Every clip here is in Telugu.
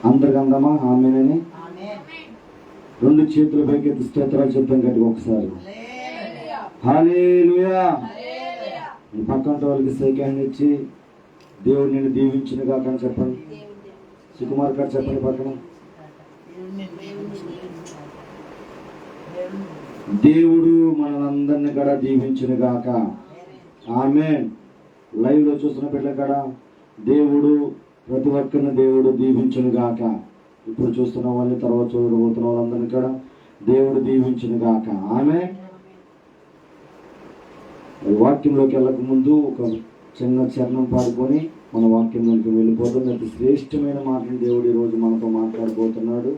అందరికి అందమా ఆమేనని రెండు చేతుల పైకి స్తోత్రాలు చెప్తాం గట్టిగా ఒకసారి హల్లెలూయా. ఈ పక్కన వాళ్ళకి సెకండ్ ఇచ్చి దేవుడు నిన్ను దీవించిన కాక అని చెప్పండి. సుకుమార్ గారు చెప్పండి పక్కన. దేవుడు మనందరిని కూడా దీవించిన గాక ఆమేన్. లైవ్ లో చూస్తున్న పిల్లల కాడ దేవుడు ప్రతి ఒక్కరిని దేవుడు దీవించును గాక. ఇప్పుడు చూస్తున్న వాళ్ళని తర్వాత చూడబోతున్న వాళ్ళందరినీ కూడా దేవుడు దీవించును గాక ఆమేన్. వాక్యంలోకి వెళ్ళక ముందు ఒక చిన్న చరణం పాడుకొని మన వాక్యంలోకి వెళ్ళిపోతాం. అతి శ్రేష్టమైన మాటలు దేవుడు ఈరోజు మనతో మాట్లాడబోతున్నాడు.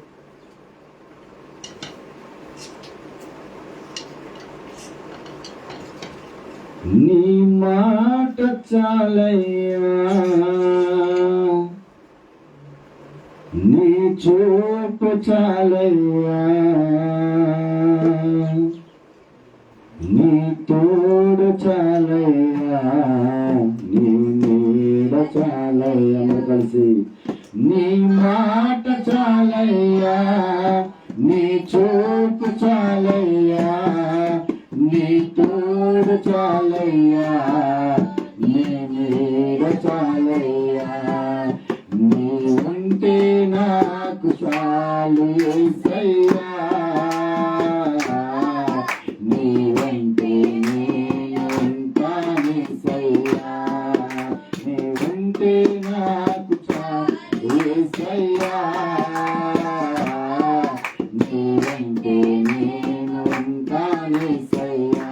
నీ మాట చాలయ్యా, నీ చూపు చాలయ్యా, నీ తోడు చాలయ్యా, నీ నీడ చాలయ్యా. అందరూ కలిసి నీ మాట చాలయ్యా, నీ చూపు చాలయ్యా, నీ తోడు చాలయ్యా, నీ నీడ చాలయ్యా, నీ ఉంటే నాకు చాలు యేసయ్యా, నీ ఉంటే నేను ఉంటాను యేసయ్యా, నీ ఉంటే నాకు చాలు యేసయ్యా, నీ ఉంటే నేను ఉంటాను యేసయ్యా.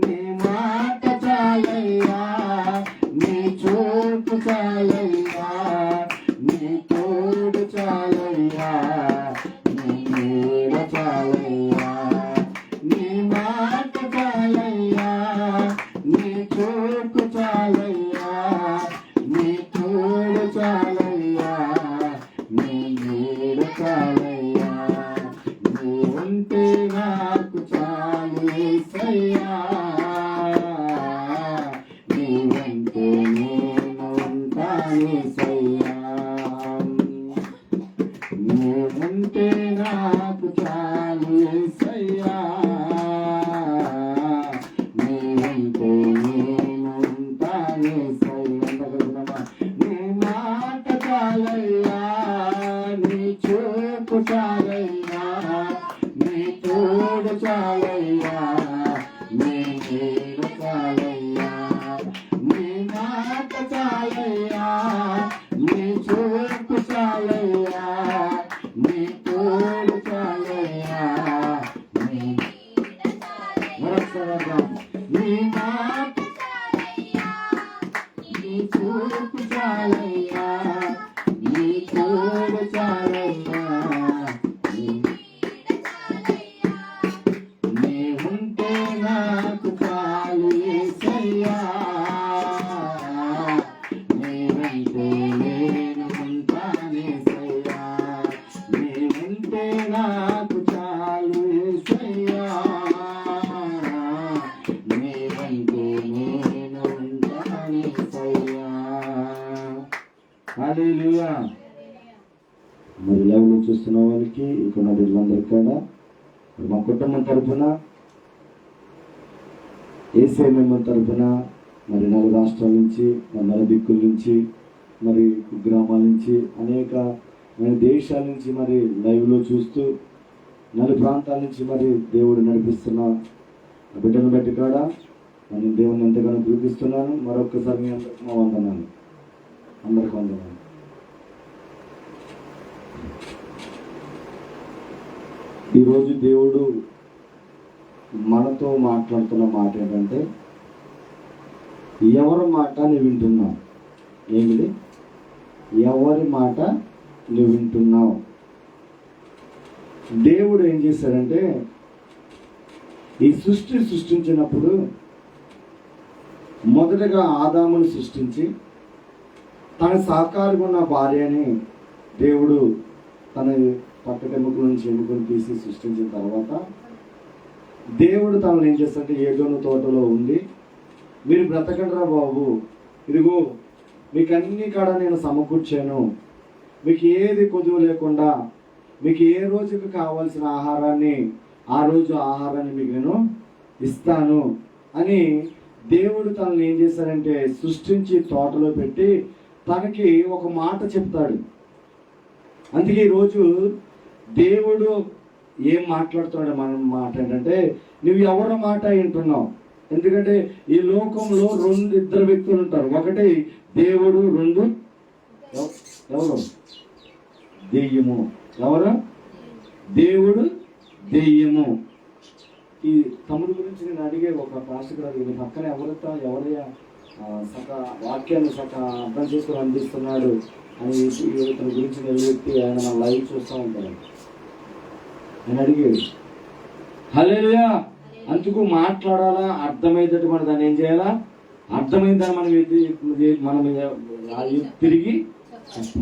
నీ మాట చాలయ్యా, నీ చూపు చాలయ్యా, నీ తోడు చాలయ్యా, నీ నీడ చాలయ్యా, నీ మాట చాలయ్యా, నీ చూపు చాలయ్యా, నీ తోడు చాలయ్యా, నీ నీడ చాలయ్యా, నీ ఉంటే నాకు చాలు యేసయ్యా, నీ ఉంటే నేను ఉంటాను యేసయ్యా, నీ ఉంటే నాకు చాలు యేసయ్యా, నీ ఉంటే నేను ఉంటాను యేసయ్యా. నీ మాట చాలయ్యా, నీ చూపు చాలయ్యా, నీ తోడు చాలయ్యా, నీ నీడ చాలయ్యా, నీ మాట చాలయ్యా, నీ చూపు చాలయ్యా, నీ తోడు చాలయ్యా, నీ మరొకసారి నీ మాట నీ చూపు చాలయ్యా, నీ తోడు చాలయ్యా, నీ ఉంటే నాకు చాలు యేసయ్యా, నీ ఉంటే నేను ఉంటాను యేసయ్యా, నీ ఉంటే నాకు చాలు యేసయ్యా, నీ ఉంటే నేను ఉంటాను యేసయ్యా. హల్లెలూయా. మరి లైవ్లో చూస్తున్న వాళ్ళకి ఇక్కడ వీళ్ళందరికీ కూడా మా కుటుంబం తరఫున ఏసీఎంఎం తరఫున మరి 4 రాష్ట్రాల నుంచి మరి 4 దిక్కుల నుంచి మరి గ్రామాల నుంచి అనేక దేశాల నుంచి మరి లైవ్లో చూస్తూ 4 ప్రాంతాల నుంచి మరి దేవుడు నడిపిస్తున్న బిడ్డను బట్టి కూడా నేను దేవుని ఎంతగానో కృతిస్తున్నాను. మరొక్కసారి మీ అందరికీ మా వందనాలు. అందరికీ వందనాలు. ఈరోజు దేవుడు మనతో మాట్లాడుతున్న మాట ఏంటంటే, ఎవరి మాట నువ్వు వింటున్నావు? ఏమిటి? ఎవరి మాట నువ్వు వింటున్నావు? దేవుడు ఏం చేశాడంటే, ఈ సృష్టించినప్పుడు మొదటగా ఆదామును సృష్టించి తన సహకారంగా ఉన్న భార్యని దేవుడు తన పట్టకెముకల నుంచి ఎముకలు తీసి సృష్టించిన తర్వాత దేవుడు తనను ఏం చేస్తాడంటే ఏదోను తోటలో ఉండి, మీరు బ్రతకండిరా బాబు, ఇదిగో మీకు అన్ని కాడ నేను సమకూర్చాను, మీకు ఏది కొదువు లేకుండా మీకు ఏ రోజుకి కావాల్సిన ఆహారాన్ని ఆ రోజు ఆహారాన్ని మీకు నేను ఇస్తాను అని దేవుడు తనని ఏం చేశారంటే సృష్టించి తోటలో పెట్టి తనకి ఒక మాట చెప్తాడు. అందుకే ఈరోజు దేవుడు ఏం మాట్లాడుతున్నాడు మన మాట ఏంటంటే, నువ్వు ఎవరి మాట వింటున్నావు? ఎందుకంటే ఈ లోకంలో ఇద్దరు వ్యక్తులు ఉంటారు. ఒకటి దేవుడు, రెండు ఎవరు? దెయ్యము. ఎవరు? దేవుడు, దెయ్యము. ఈ తమ్ముడు గురించి నేను అడిగే ఒక పాస్టర్ గారు నీ పక్కన ఎవరయ్యా సక వాక్యాన్ని సక అర్థం చేసుకుని అందిస్తున్నాడు అని ఇతని గురించి నిలబెట్టి ఆయన మన లైవ్ చూస్తూ ఉంటాడు. నేను అడిగేది హల్లెలూయా. అందుకు మాట్లాడాలా, అర్థమైనట్టు మనం దాన్ని ఏం చేయాలా, అర్థమైందని మనం తిరిగి చెప్పాలి.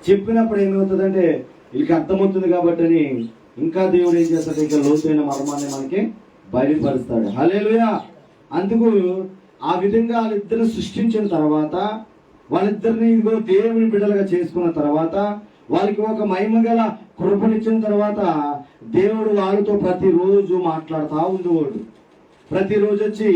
చెప్పినప్పుడు ఏమవుతుందంటే వీళ్ళకి అర్థమవుతుంది కాబట్టి అని ఇంకా దేవుడు ఏం చేస్తాడు, ఇంకా లోతైన మర్మాన్ని మనకి బయలుపరుస్తాడు. హల్లెలూయా. అందుకు ఆ విధంగా వాళ్ళిద్దరిని సృష్టించిన తర్వాత, వాళ్ళిద్దరిని ఇదిగో దేవుని బిడ్డలుగా చేసుకున్న తర్వాత, వాళ్ళకి ఒక మహిమ గల కృపనిచ్చిన తర్వాత దేవుడు వాళ్ళతో ప్రతిరోజు మాట్లాడుతూ ఉండేవాడు. ప్రతిరోజు వచ్చి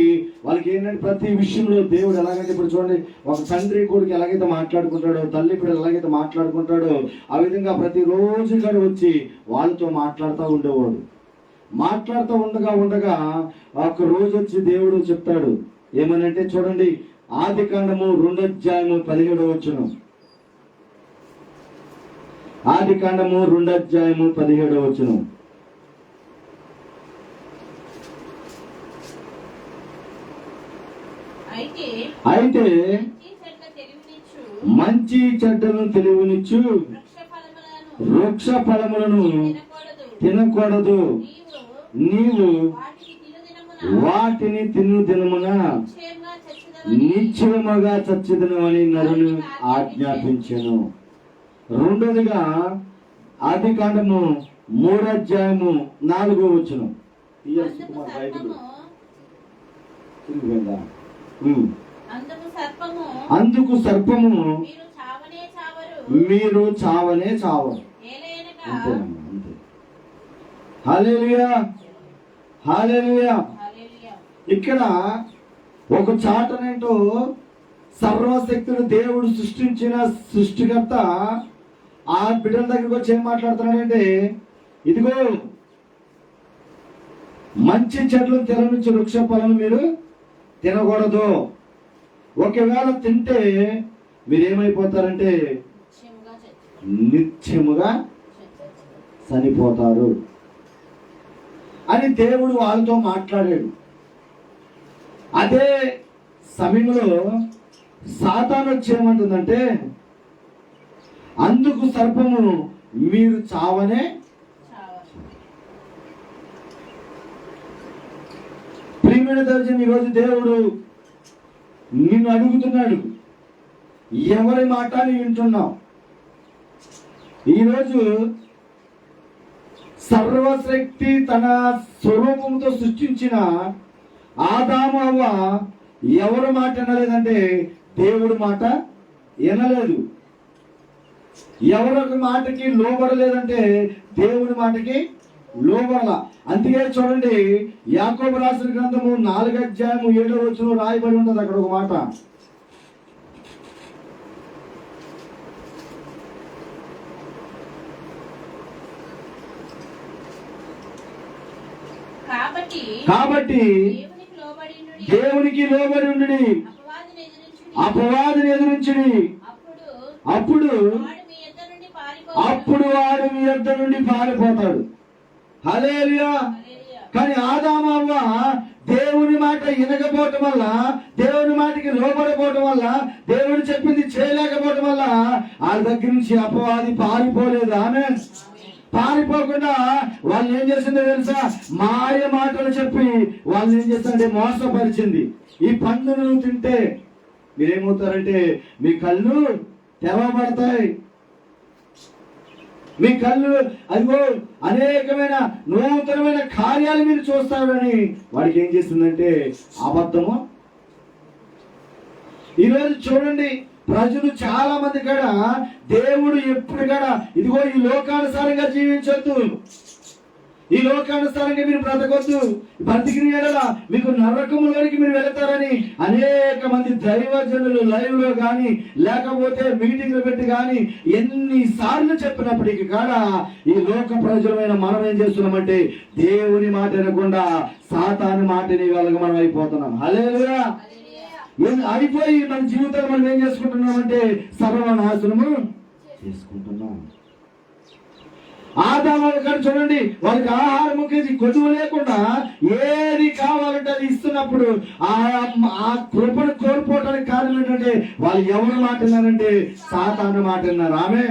వాళ్ళకి ఏంటంటే ప్రతి విషయంలో దేవుడు ఎలాగైతే, ఇప్పుడు చూడండి, ఒక తండ్రి కొడుకు ఎలాగైతే మాట్లాడుకుంటాడో, తల్లి పిల్లలు ఎలాగైతే మాట్లాడుకుంటాడో, ఆ విధంగా ప్రతిరోజు కూడా వచ్చి వాళ్ళతో మాట్లాడుతూ ఉండేవాడు. మాట్లాడుతూ ఉండగా ఒక రోజు వచ్చి దేవుడు చెప్తాడు ఏమనంటే, చూడండి ఆదికాండము 2:17. ఆదికాండము 2:17. అయితే మంచి చెడ్డలను తెలివినిచ్చు వృక్ష ఫలములను తినకూడదు, నీవు వాటిని తిను దినమున నిశ్చయముగా చచ్చిదనమని నరుని ఆజ్ఞాపించెను. రెండోదిగా ఆదికాండము 3:4. అందుకు సర్పము మీరు చావనే చావరు. అంతేనమ్మా, అంతే. హల్లెలూయా, హల్లెలూయా. ఇక్కడ ఒక చాటనేంటో సర్వశక్తుడు దేవుడు సృష్టించిన సృష్టికర్త ఆ బిడ్డల దగ్గరకు వచ్చి ఏం మాట్లాడుతున్నాడంటే, ఇదిగో మంచి చెట్లు తెరనిచ్చి వృక్ష ఫలం మీరు తినకూడదు. ఒకవేళ తింటే మీరేమైపోతారంటే నిత్యముగా చనిపోతారు అని దేవుడు వాళ్ళతో మాట్లాడాడు. అదే సమయంలో సాతాను వచ్చేమంటుందంటే, అందుకు సర్పము మీరు చావనే. ప్రియమైన దర్శనం, ఈరోజు దేవుడు నిన్ను అడుగుతున్నాడు, ఎవరి మాట నీవు వింటున్నావు? ఈరోజు సర్వశక్తి తన స్వరూపంతో సృష్టించిన ఆదాము అవ్వ ఎవరి మాట వినలేదంటే దేవుడి మాట వినలేదు. ఎవరి మాటకి లోబడలేదంటే దేవుడి మాటకి లోబడాల. అందుకే చూడండి యాకోబు రాసిన గ్రంథము 4:7 రాయబడి ఉంటుంది. అక్కడ ఒక మాట, కాబట్టి దేవునికి లోబడి ఉండుడి, అపవాదిని ఎదురించుడి, అప్పుడు వాడు మీ యొద్ద నుండి పారిపోతాడు. హల్లెలూయా. కానీ ఆదాము అవ్వ దేవుని మాట వినకపోవటం వల్ల, దేవుని మాటకి లోబడపోవటం వల్ల, దేవుడు చెప్పింది చేయలేకపోవటం వల్ల వాళ్ళ దగ్గర నుంచి అపవాది పారిపోలేదు. ఆమె పారిపోకుండా వాళ్ళు ఏం చేసిందో తెలుసా? మాయ మాటలు చెప్పి వాళ్ళు ఏం చేస్తారంటే మోసపరిచింది. ఈ పండును తింటే మీరేమవుతారంటే మీ కళ్ళు తెరవబడతాయి, మీ కళ్ళు అదిగో అనేకమైన నూతనమైన కార్యాలు మీరు చూస్తారని వాడికి ఏం చేస్తుందంటే అబద్ధము. ఈరోజు చూడండి, ప్రజలు చాలా మంది కూడా దేవుడు ఎప్పుడు కూడా ఇదిగో ఈ లోకానుసారంగా జీవించొద్దు, ఈ లోకానుసారంగా మీరు బ్రతకొద్దు, బ్రతికిన ఎడల మీకు నరకములోనికి మీరు వెళతారని అనేక మంది దైవజనులు లైవ్ లో కానీ లేకపోతే మీటింగ్లు పెట్టి కానీ ఎన్నిసార్లు చెప్పినప్పటికీ కూడా ఈ లోక ప్రజలమైన మనం ఏం చేస్తున్నామంటే దేవుని మాట వినకుండా సాతాను మాటని వాళ్ళకి మనం అయిపోతున్నాం. హల్లెలూయా. అయిపోయి మన జీవితాలు మనం ఏం చేసుకుంటున్నామంటే సర్వనాశనము చేసుకుంటున్నాం. ఆదాము గారు చూడండి, వాళ్ళకి ఆహారం కొదువు లేకుండా ఏది కావాలంటే అది ఇస్తున్నప్పుడు ఆ కృపను కోల్పోవడానికి కారణం ఏంటంటే వాళ్ళు ఎవరు మాట విన్నారంటే సాతాను మాట విన్నారు. ఆమె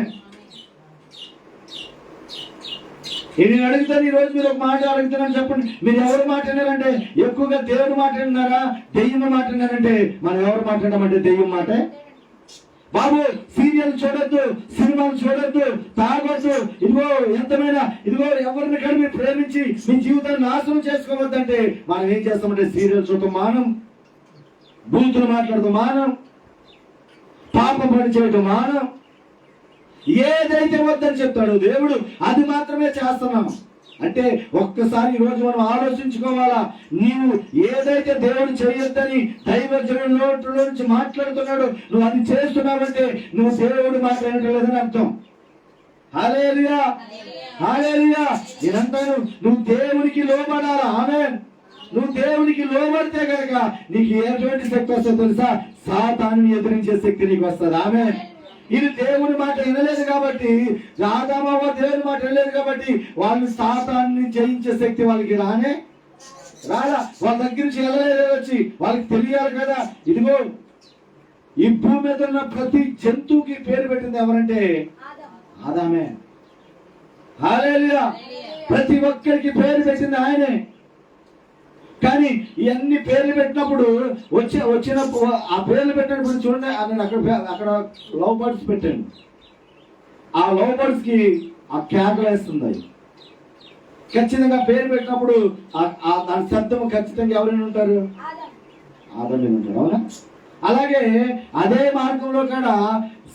నేను అడుగుతాను, ఈ రోజు మీరు ఒక మాట అడుగుతున్నాను, చెప్పండి, మీరు ఎవరు మాట విన్నారంటే ఎక్కువగా దేవుడు మాట విన్నారా, దెయ్యం మాట విన్నారంటే మనం ఎవరు మాట్లాడమంటే దెయ్యం మాటే. బాబు సీరియల్ చూడొద్దు, సినిమాలు చూడొద్దు, తాగొద్దు, ఇదిగో ఎంతమైనా ఇదిగో ఎవరిని కానీ మీరు ప్రేమించి మీ జీవితాన్ని నాశనం చేసుకోవద్దంటే మనం ఏం చేస్తామంటే సీరియల్ చూడటం మానం, బూతులు మాట్లాడటం మానం, పాపం పని చేయటం మానం. ఏదైతే వద్దని చెప్తాడు దేవుడు అది మాత్రమే చేస్తున్నాం. అంటే ఒక్కసారి ఈ రోజు మనం ఆలోచించుకోవాలా, నీవు ఏదైతే దేవుడు చేయొద్దని దైవజనుల నోట్లో నుంచి మాట్లాడుతున్నాడు నువ్వు అది చేస్తున్నావంటే నువ్వు దేవుడు మాట్లాడలేదని అర్థం. హల్లెలూయా, హల్లెలూయా. నేనంటాను నువ్వు దేవునికి లోబడాలా. ఆమేన్. నువ్వు దేవునికి లోబడితే కనుక నీకు ఎటువంటి శక్తి వస్తుందో తెలుసా? సాతానుని ఎదిరించే శక్తి నీకు వస్తుంది. ఆమేన్. ఇది దేవుని మాట వినలేదు కాబట్టి, ఆదామవ్వ దేవుని మాట వినలేదు కాబట్టి వాళ్ళు సాతాన్ని జయించే శక్తి వాళ్ళకి రాలా. వాళ్ళ దగ్గర నుంచి వెళ్ళలేదు, వచ్చి వాళ్ళకి తెలియాలి కదా. ఇదిగో ఈ భూమి మీద ఉన్న ప్రతి జంతువుకి పేరు పెట్టింది ఎవరంటే ఆదామే. హల్లెలూయా. ప్రతి ఒక్కరికి పేరు పెట్టింది ఆయనే. కానీ ఇవన్నీ పేర్లు పెట్టినప్పుడు వచ్చినప్పుడు ఆ పేర్లు పెట్టినప్పుడు చూడండి, నేను అక్కడ లవ్ బర్డ్స్ పెట్టాను. ఆ లవ్ బర్డ్స్ కి ఆ కేకలు వేస్తుంది. ఖచ్చితంగా పేరు పెట్టినప్పుడు దాని శబ్దం ఖచ్చితంగా ఎవరైనా ఉంటారు, ఆదామే ఉంటారు. అవునా? అలాగే అదే మార్గంలో కూడా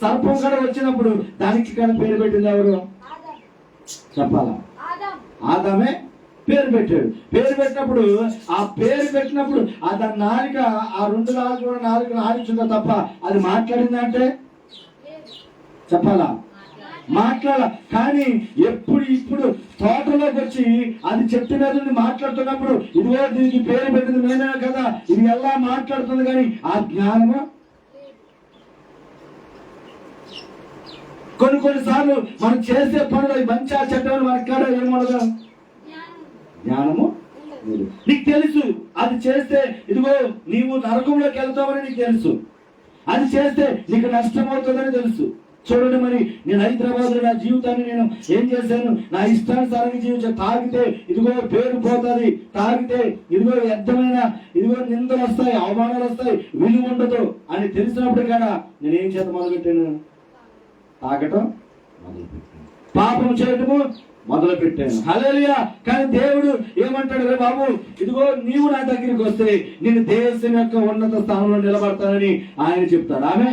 సర్పం కూడా వచ్చినప్పుడు దానికి కూడా పేరు పెట్టింది ఎవరు చెప్పాలా? ఆదామే పేరు పెట్టాడు. పేరు పెట్టినప్పుడు ఆ పేరు పెట్టినప్పుడు దాని నాలుక ఆ రెండు నాలుగు ఆడించుందా తప్ప అది మాట్లాడిందంటే చెప్పాలా? మాట్లాడాల. కానీ ఇప్పుడు తోటలోకి వచ్చి అది చెట్టు మీద మాట్లాడుతున్నప్పుడు ఇదిగో దీనికి పేరు పెట్టింది నేనే కదా, ఇది ఎలా మాట్లాడుతుంది, కానీ ఆ జ్ఞానము కొన్నిసార్లు మనం చేసే పనులు మంచి ఆ చెట్టని మనకి కాడ ఏమనగా జ్ఞానము నీకు తెలుసు. అది చేస్తే ఇదిగో నీవు నరకంలోకి వెళ్తావని నీకు తెలుసు, అది చేస్తే నీకు నష్టం అవుతుందని తెలుసు. చూడండి, మరి నేను హైదరాబాద్ లో నా జీవితాన్ని నేను ఏం చేశాను, నా ఇష్టానుసారంగా జీవించాను. తాగితే ఇదిగో పేరు పోతుంది, తాగితే ఇదిగో వ్యర్థమైన ఇదిగో నిందలు వస్తాయి, అవమానాలు వస్తాయి, విలువ ఉండదు అని తెలిసినప్పుడు కూడా నేను ఏం చేత మొదలుపెట్టాను? తాగటం మొదలుపెట్టాను, పాపం చేయటము మొదలు పెట్టాను. హల్లెలూయా. కానీ దేవుడు ఏమంటాడు? రే బాబు, ఇదిగో నీవు నా దగ్గరికి వస్తే నేను దేశం యొక్క ఉన్నత స్థానంలో నిలబడతానని ఆయన చెప్తాడు. ఆమె.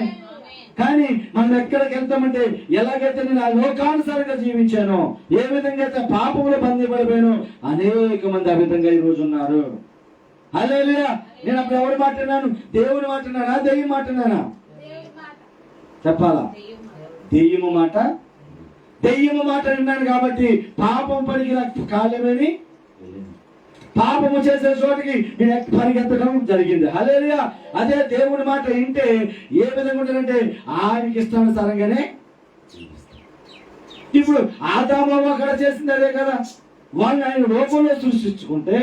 కానీ మనం ఎక్కడికి వెళ్తామంటే ఎలాగైతే నేను ఆ లోకానుసారంగా జీవించానో, ఏ విధంగా అయితే పాపంలో బంధింపడిపోయానో అనేక మంది ఆ విధంగా ఈ రోజు ఉన్నారు. హల్లెలూయా. నేను అప్పుడు ఎవరు మాట్లాడినాను? దేవుని మాట్లాడినానా, దెయ్యం మాట్లాడినానా? చెప్పాలా? దెయ్యము మాట. దెయ్యము మాట విన్నాను కాబట్టి పాపం పనికి నాకు కాలేమని పాపము చేసే చోటికి నేను పరిగెత్తడం జరిగింది. హల్లెలూయా. అదే దేవుని మాట వింటే ఏ విధంగా ఉంటుందంటే ఆయనకి ఇష్టానుసారంగానే. ఇప్పుడు ఆదాము అక్కడ చేసింది అదే కదా. వాళ్ళని ఆయన రూపంలో సృష్టించుకుంటే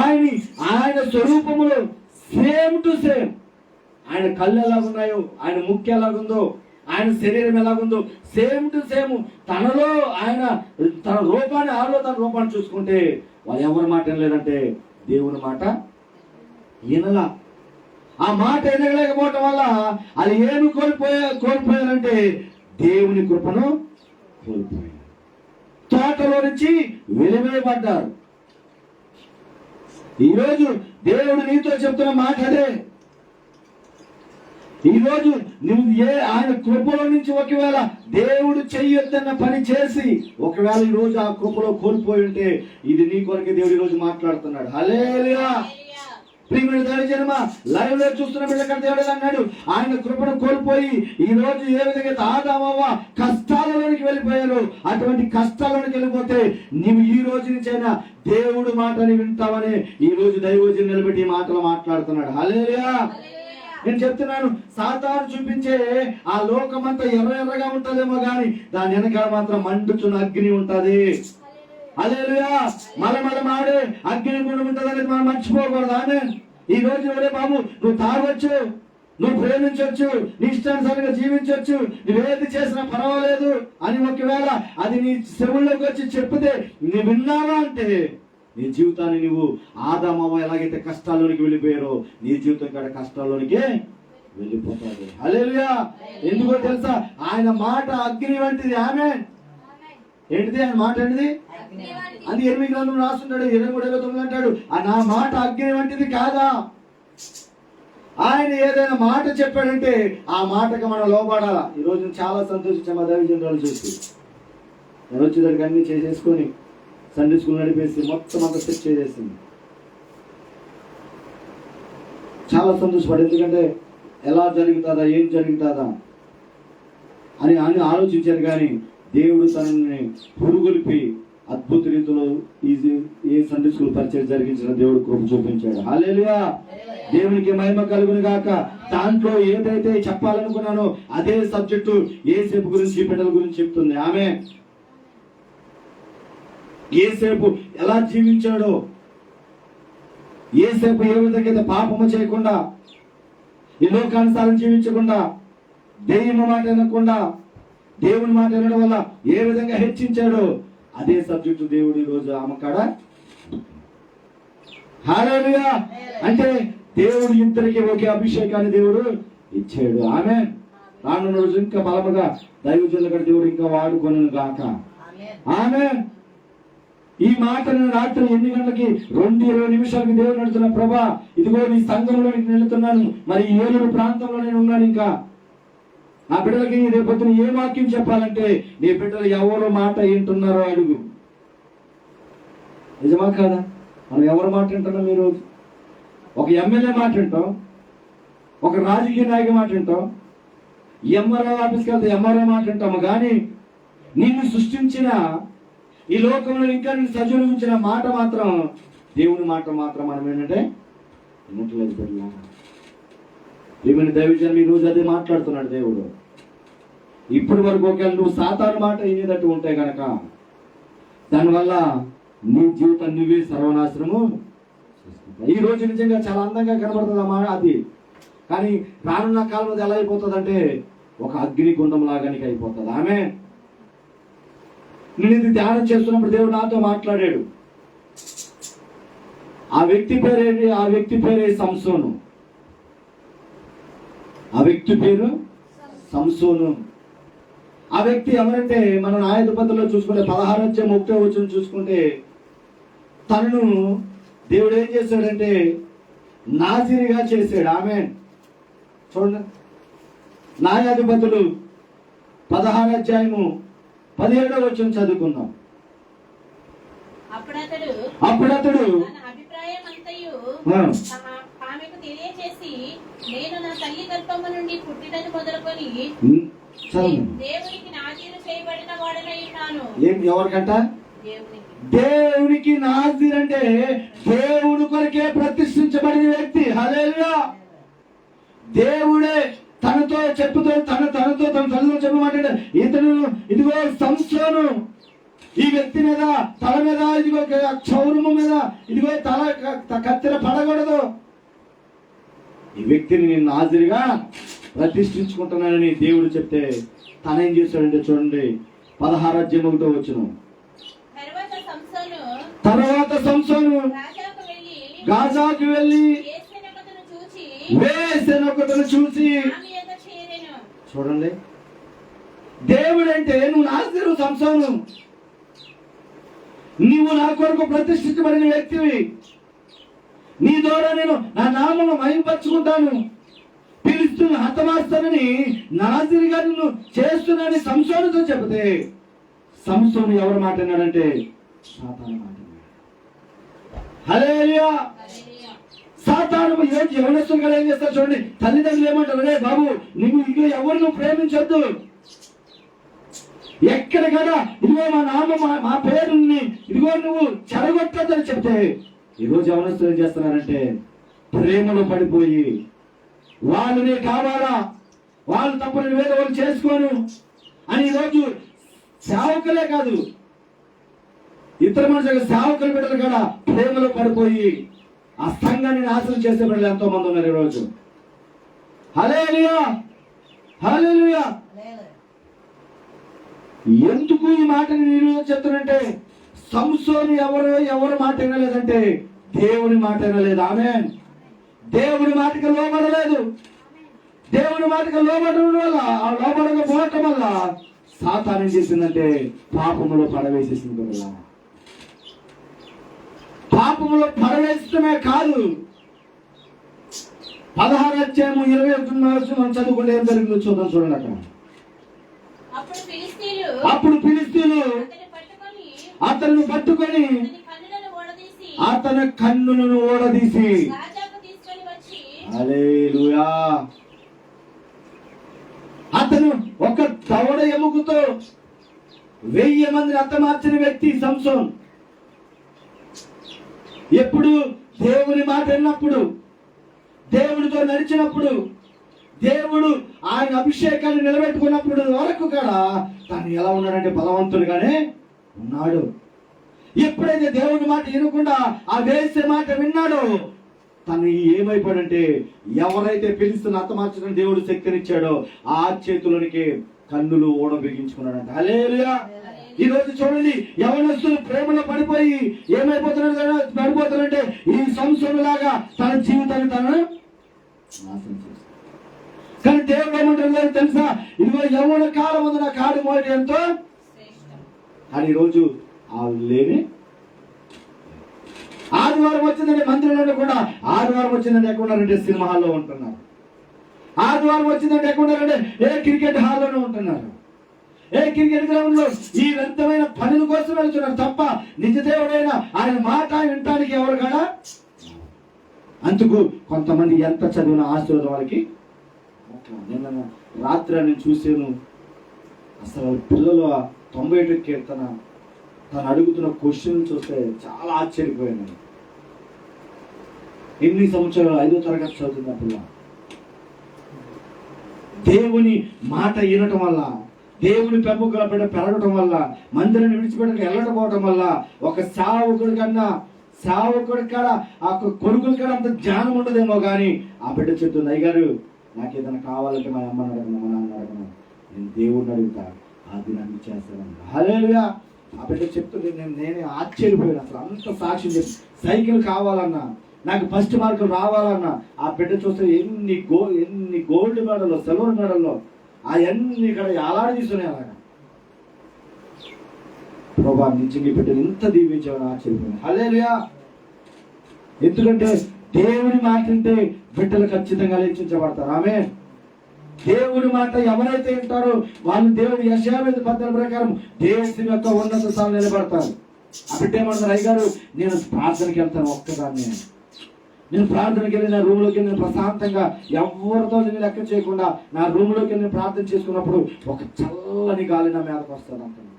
ఆయన స్వరూపములో సేమ్ టు సేమ్, ఆయన కళ్ళు ఎలాగున్నాయో, ఆయన ముక్కు ఎలాగుందో, ఆయన శరీరం ఎలాగుందో సేమ్ టు సేమ్ తనలో ఆయన తన రూపాన్ని తన రూపాన్ని చూసుకుంటే వాళ్ళు ఎవరి మాట వినలేదంటే దేవుని మాట వినలా. ఆ మాట వినలేకపోవటం వల్ల అది ఏమి కోల్పోయారంటే దేవుని కృపను కోల్పోయారు. తోటలో నుంచి వెలివేయబడ్డారు. ఈరోజు దేవుడు నీతో చెప్తున్న మాట అదే. ఈ రోజు నువ్వు ఆయన కృపలో నుంచి ఒకవేళ దేవుడు చెయ్యొద్దన్న పని చేసి ఒకవేళ ఈ రోజు ఆ కృపలో కోల్పోయి ఉంటే ఇది నీ కొరకే దేవుడు ఈ రోజు మాట్లాడుతున్నాడు. హల్లెలూయా. ప్రియమైన దైవజనమా, లైవ్ లో చూస్తున్న బిడ్డగా దేవుడు అన్నాడు, ఆయన కృపను కోల్పోయి ఈ రోజు ఏ విధంగా ఆదాము హవ్వ కష్టాలలోనికి వెళ్ళిపోయారు, అటువంటి కష్టాలలోనికి వెళ్ళిపోతే నీవు ఈ రోజు నుంచైనా దేవుడు మాటని వింటావని ఈ రోజు దైవజనుడు నిలబెట్టి ఈ మాటలు మాట్లాడుతున్నాడు. హల్లెలూయా. నేను చెప్తున్నాను, సాతాను చూపించే ఆ లోకమంతా ఎర్రగా ఉంటదేమో గాని దాని వెనకాల మాత్రం మండుచున్న అగ్ని ఉంటది. హల్లెలూయా. మలమలమాడే అగ్ని గుణం ఉంటదనేది మనం మర్చిపోకూడదు. ఆమె ఈ రోజు ఒరే బాబు, నువ్వు తాగొచ్చు, నువ్వు ప్రేమించవచ్చు, నీ ఇష్టానుసారంగా జీవించవచ్చు, నువ్వేది చేసినా పర్వాలేదు అని ఒకవేళ అది నీ చెవుల్లోకి వచ్చి చెప్తే నువ్వు విన్నావా అంటే నీ జీవితాన్ని నువ్వు ఆదాము హవ్వ ఎలాగైతే కష్టాల్లోనికి వెళ్ళిపోయారో నీ జీవితం కూడా కష్టాల్లోనికే వెళ్ళిపోతాడు. హల్లెలూయా. ఎందుకో తెలుసా, ఆయన మాట అగ్ని వంటిది. ఆమె ఏంటిది? ఆయన మాట ఏంటిది? అది 8 గ్రంథం రాస్తుంటాడు, 23-29 అంటాడు, నా మాట అగ్ని వంటిది కాదా? ఆయన ఏదైనా మాట చెప్పాడంటే ఆ మాటకి మనం లోబడాలా. ఈ రోజు చాలా సంతోషించాం మా దైవజనురాలు చూసి. నేను వచ్చేదానికి అన్ని చేసేసుకొని సండే స్కూల్ నడిపేసి మొత్తం అంతా సెట్ చేసేసింది. చాలా సంతోషపడి, ఎందుకంటే ఎలా జరుగుతుందా ఏం జరుగుతుందా అని ఆలోచించాను. కానీ దేవుడు తనని పురుగొలిపి అద్భుత రీతిలో ఏ సండే స్కూల్ పరిచయం జరిగించిన దేవుడు కృప చూపించాడు. హల్లెలూయా. దేవునికి మహిమ కలుగును గాక. దాంట్లో ఏదైతే చెప్పాలనుకున్నానో అదే సబ్జెక్టు యేసేపు గురించి, బిడ్డల గురించి చెప్తుంది. ఆమె యేసేపు ఎలా జీవించాడో, యేసేపు ఏ విధంగా పాపము చేయకుండా, ఈ లోకానుసారం జీవించకుండా, దెయ్యము మాట వినకుండా దేవుని మాట వినడం వల్ల ఏ విధంగా హెచ్చించాడో అదే సబ్జెక్టు దేవుడు ఈ రోజు ఆమె కాడ. హల్లెలూయా. అంటే దేవుడు ఇద్దరికి ఒకే అభిషేకాన్ని దేవుడు ఇచ్చాడు. ఆమె రానున్న రోజు ఇంకా బలముగా దైవజనుల కాడ దేవుడు ఇంకా వాడుకొనును గాక. ఆమె ఈ మాటను రాత్రి 8 గంటలకి 2:20 దేవుడు నడుతున్న, ప్రభా ఇదిగో నీ సంఘంలో వెళ్తున్నాను, మరి ఏలూరు ప్రాంతంలో నేను ఉన్నాను, ఇంకా నా బిడ్డలకి రేపొద్దున ఏ వాక్యం చెప్పాలంటే నీ బిడ్డలు ఎవరు మాట వింటున్నారో అడుగు. నిజమా కాదా? మనం ఎవరు మాట వింటున్నాం ఈరోజు? ఒక ఎమ్మెల్యే మాట వింటాం, ఒక రాజకీయ నాయకుడి మాట వింటాం, ఎంఆర్ఓ ఆఫీస్కి వెళ్తే ఎంఆర్ఓ మాట వింటాము. కానీ నిన్ను సృష్టించిన ఈ లోకంలో ఇంకా నిన్ను సజీవించిన మాట మాత్రం, దేవుని మాట మాత్రం మనం ఏంటంటే వినట్లేదు. బిడ్డలా, ఏమైనా దైవజనం ఈ రోజు అదే మాట్లాడుతున్నాడు దేవుడు. ఇప్పటి వరకు ఒకవేళ నువ్వు సాతాను మాట వినేటట్టు ఉంటే గనక దానివల్ల నీ జీవితం నువ్వే సర్వనాశనము. ఈ రోజు నిజంగా చాలా అందంగా కనబడుతుంది అన్నమాట అది. కానీ రానున్న కాలంలో ఎలా అయిపోతుంది అంటే ఒక అగ్ని గుండం లాగానికి అయిపోతుంది. ఆమె నేను ఇది ధ్యానం చేస్తున్నప్పుడు దేవుడు నాతో మాట్లాడాడు. ఆ వ్యక్తి పేరేంటి? ఆ వ్యక్తి పేరే సంసోను. ఆ వ్యక్తి పేరు సంసోను. ఆ వ్యక్తి ఎవరంటే మనం న్యాయాధిపతుల్లో చూసుకుంటే 16:30 చూసుకుంటే తనను దేవుడు ఏం చేశాడంటే నాజీరిగా చేశాడు. ఆమె చూడండి, న్యాయాధిపతులు 16:17 చదువుకుందాం. అప్పుడతడు ఆమెకు తెలియచేసి, నేను నా తల్లి గర్భము నుండి పుట్టినది మొదలుకొని దేవునికి నాజీరు చేయబడిన వాడనై ఉన్నాను. ఎవరికంట? దేవునికి నాజీర్ అంటే దేవుని కొరకే ప్రతిష్ఠించబడిన వ్యక్తి. హల్లెలూయా. దేవుడే తనతో చెప్పుతో తన తల్లితో చెప్పమంటే ఇతను ఇదిగో సంసోను, ఈ వ్యక్తి మీద తల మీద ఇదిగో క్షౌరము మీద ఇదిగో తల కత్తెర పడకూడదు, ఈ వ్యక్తిని నేను నాజీరుగా ప్రతిష్ఠించుకుంటున్నానని దేవుడు చెప్తే తనేం చేశాడంటే చూడండి 16:1 తర్వాత సంసోను గాజాకు వెళ్ళి వేసెనొకతను చూసి, చూడండి దేవుడు అంటే నువ్వు నాజీరు సంసోను, నీవు నా కొరకు ప్రతిష్ఠించబడిన వ్యక్తివి, నీ ద్వారా నేను నా నామమును మహిమపరుచుకుంటాను, ఫిలిష్తీయులను హతమారుస్తానని నాజీరు గారిని చేస్తున్నానని సంసోనుతో చెబితే సంసోను ఎవరు మాట విన్నాడంటే సాతాను మాట విన్నాడు. హల్లెలూయా. సాతాను యవనస్తులు కూడా ఏం చేస్తారు చూడండి, తల్లిదండ్రులు ఏమంటారు, రే బాబు నువ్వు ఇదిగో ఎవరు ప్రేమించొద్దు, ఎక్కడ కదా ఇదిగో మా పేరుని ఇదిగో నువ్వు చెడగొట్టద్దని చెప్తే ఈరోజు యవనస్తులు ఏం చేస్తున్నారంటే ప్రేమలో పడిపోయి వాళ్ళనే కావాలా, వాళ్ళు తప్పని వేరే వాళ్ళు చేసుకోను అని ఈరోజు సేవకులే కాదు ఇతర మనుషుల సేవకుల బిడ్డలు కూడా ప్రేమలో పడిపోయి ఆ సంఘాన్ని నాశనం చేసే బిడ్డలు ఎంతో మంది ఉన్నారు ఈరోజు. హల్లెలూయా, హల్లెలూయా. ఎందుకు ఈ మాటని నేను చెప్తానంటే సంసోను ఎవరు మాట వినలేదంటే దేవుని మాట వినలేదు. ఆమేన్. దేవుని మాటకి లోబడలేదు. దేవుని మాటకి లోబడడం వల్ల ఆ లోబడకపోవటం వల్ల సాతాను ఏం చేసిందంటే పాపములో పడవేసేసింది కదా. పాపములో పడవేసడమే కాదు, 16 అధ్యాయము 21 మనం చదువుకుంటే ఏం జరిగిందో చూద్దాం. చూడండి అక్కడ. అప్పుడు ఫిలిష్తీయులు అతను పట్టుకొని అతని కన్నులను ఓడదీసి హల్లెలూయా. అతను ఒక దవడ ఎముకతో 1000 మందిని హతమార్చిన వ్యక్తి సంసోన్. ఎప్పుడు దేవుని మాట విన్నప్పుడు, దేవుడితో నడిచినప్పుడు, దేవుడు ఆయన అభిషేకాన్ని నిలబెట్టుకున్నప్పుడు వరకు కూడా తను ఎలా ఉన్నాడంటే బలవంతుడుగానే ఉన్నాడు. ఎప్పుడైతే దేవుడి మాట వినకుండా ఆ వేసే మాట విన్నాడో తను ఏమైపోయాడంటే ఎవరైతే పిలుస్తున్న హతమార్చడం దేవుడు శక్తినిచ్చాడో ఆ చేతులోనికి కన్నులు ఓడ బిగించుకున్నాడంట. హల్లెలూయా. ఈ రోజు చూడండి యవనస్తులు ప్రేమలో పడిపోయి పడిపోతున్నారంటే ఈ సంసోను లాగా తన జీవితాన్ని తను నాశనం చేస్తాడు. కానీ దేవుడు ఏమంటారు తెలుసా, ఇదిగో యవ్వన కాలం ఉంది నా కాడి మొదటి ఎంతో అని. ఈరోజు ఆ లేని ఆదివారం వచ్చిందంటే మందిరంలో కూడా, ఆదివారం వచ్చిందంటే ఎక్కడున్నారంటే సినిమా హాల్లో ఉంటున్నారు, ఆదివారం వచ్చిందంటే ఎక్కడున్నారంటే క్రికెట్ హాల్లోనే ఉంటున్నారు, క్రికెట్ గ్రౌండ్ లో ఈ వ్యర్థమైన పనుల కోసం వెళ్తున్నారు తప్ప నిజ దేవుడైన ఆయన మాట వినటానికి ఎవరు కదా. అందుకు కొంతమంది ఎంత చదివిన ఆశీర్వాదం వాళ్ళకి. నిన్న రాత్రి నేను చూసాను, అసలు పిల్లలు 91 కీర్తన తను అడుగుతున్న క్వశ్చన్ చూస్తే చాలా ఆశ్చర్యపోయాను. ఎన్ని సంవత్సరాలు 5వ తరగతి చదువుతున్న పిల్ల దేవుని మాట వినటం వల్ల, దేవుని పెంపకల బిడ్డ పెరగటం వల్ల, మందిరాన్ని విడిచిపెట్టక వెళ్ళకపోవటం వల్ల ఒక సేవకుడి కాడ ఆ కొడుకుల కాడ అంత జ్ఞానం ఉండదేమో కానీ ఆ బిడ్డ చెప్తుంది, అయ్యగారు నాకు ఏదైనా కావాలంటే మా అమ్మని అడగను, మా నాన్న అడగను, నేను దేవుడిని అడుగుతా, ఆ దినాన్ని చేస్తాను. హల్లెలూయా. ఆ బిడ్డ చెప్తుంది, నేనే ఆశ్చర్యపోయాను. అసలు అంత సాక్ష్యం చెప్పి సైకిల్ కావాలన్నా, నాకు ఫస్ట్ మార్కులు రావాలన్నా ఆ బిడ్డ చూస్తే ఎన్ని గోల్డ్ మెడల్లో, సిల్వర్ మెడల్లో అవన్నీ ఇక్కడ అలాడి తీసుకునే అలాగా. ప్రభా నిజంగా బిడ్డలు ఇంత దీవించామని ఆశ్చర్యపోయాను. హల్లెలూయా. ఎందుకంటే దేవుని మాట వింటే బిడ్డలు ఖచ్చితంగా లేచించబడతారు. ఆమేన్. దేవుని మాట ఎవరైతే వింటారో వాళ్ళు దేవుడు యెషయా 10 ప్రకారం దేవుని యొక్క ఉన్నత స్థానంలో నిలబడతారు. ఆ బిడ్డ ఏమంటారు, అయ్యగారు నేను ప్రార్థనకి వెళ్తాను ఒక్కదాన్ని, నేను ప్రార్థనకి వెళ్ళి నా రూమ్లోకి వెళ్ళి ప్రశాంతంగా ఎవరితో నేను లెక్క చేయకుండా నా రూమ్లోకి వెళ్ళి ప్రార్థన చేసుకున్నప్పుడు ఒక చల్లని గాలి నా మీదకి వస్తుంది అంటాను.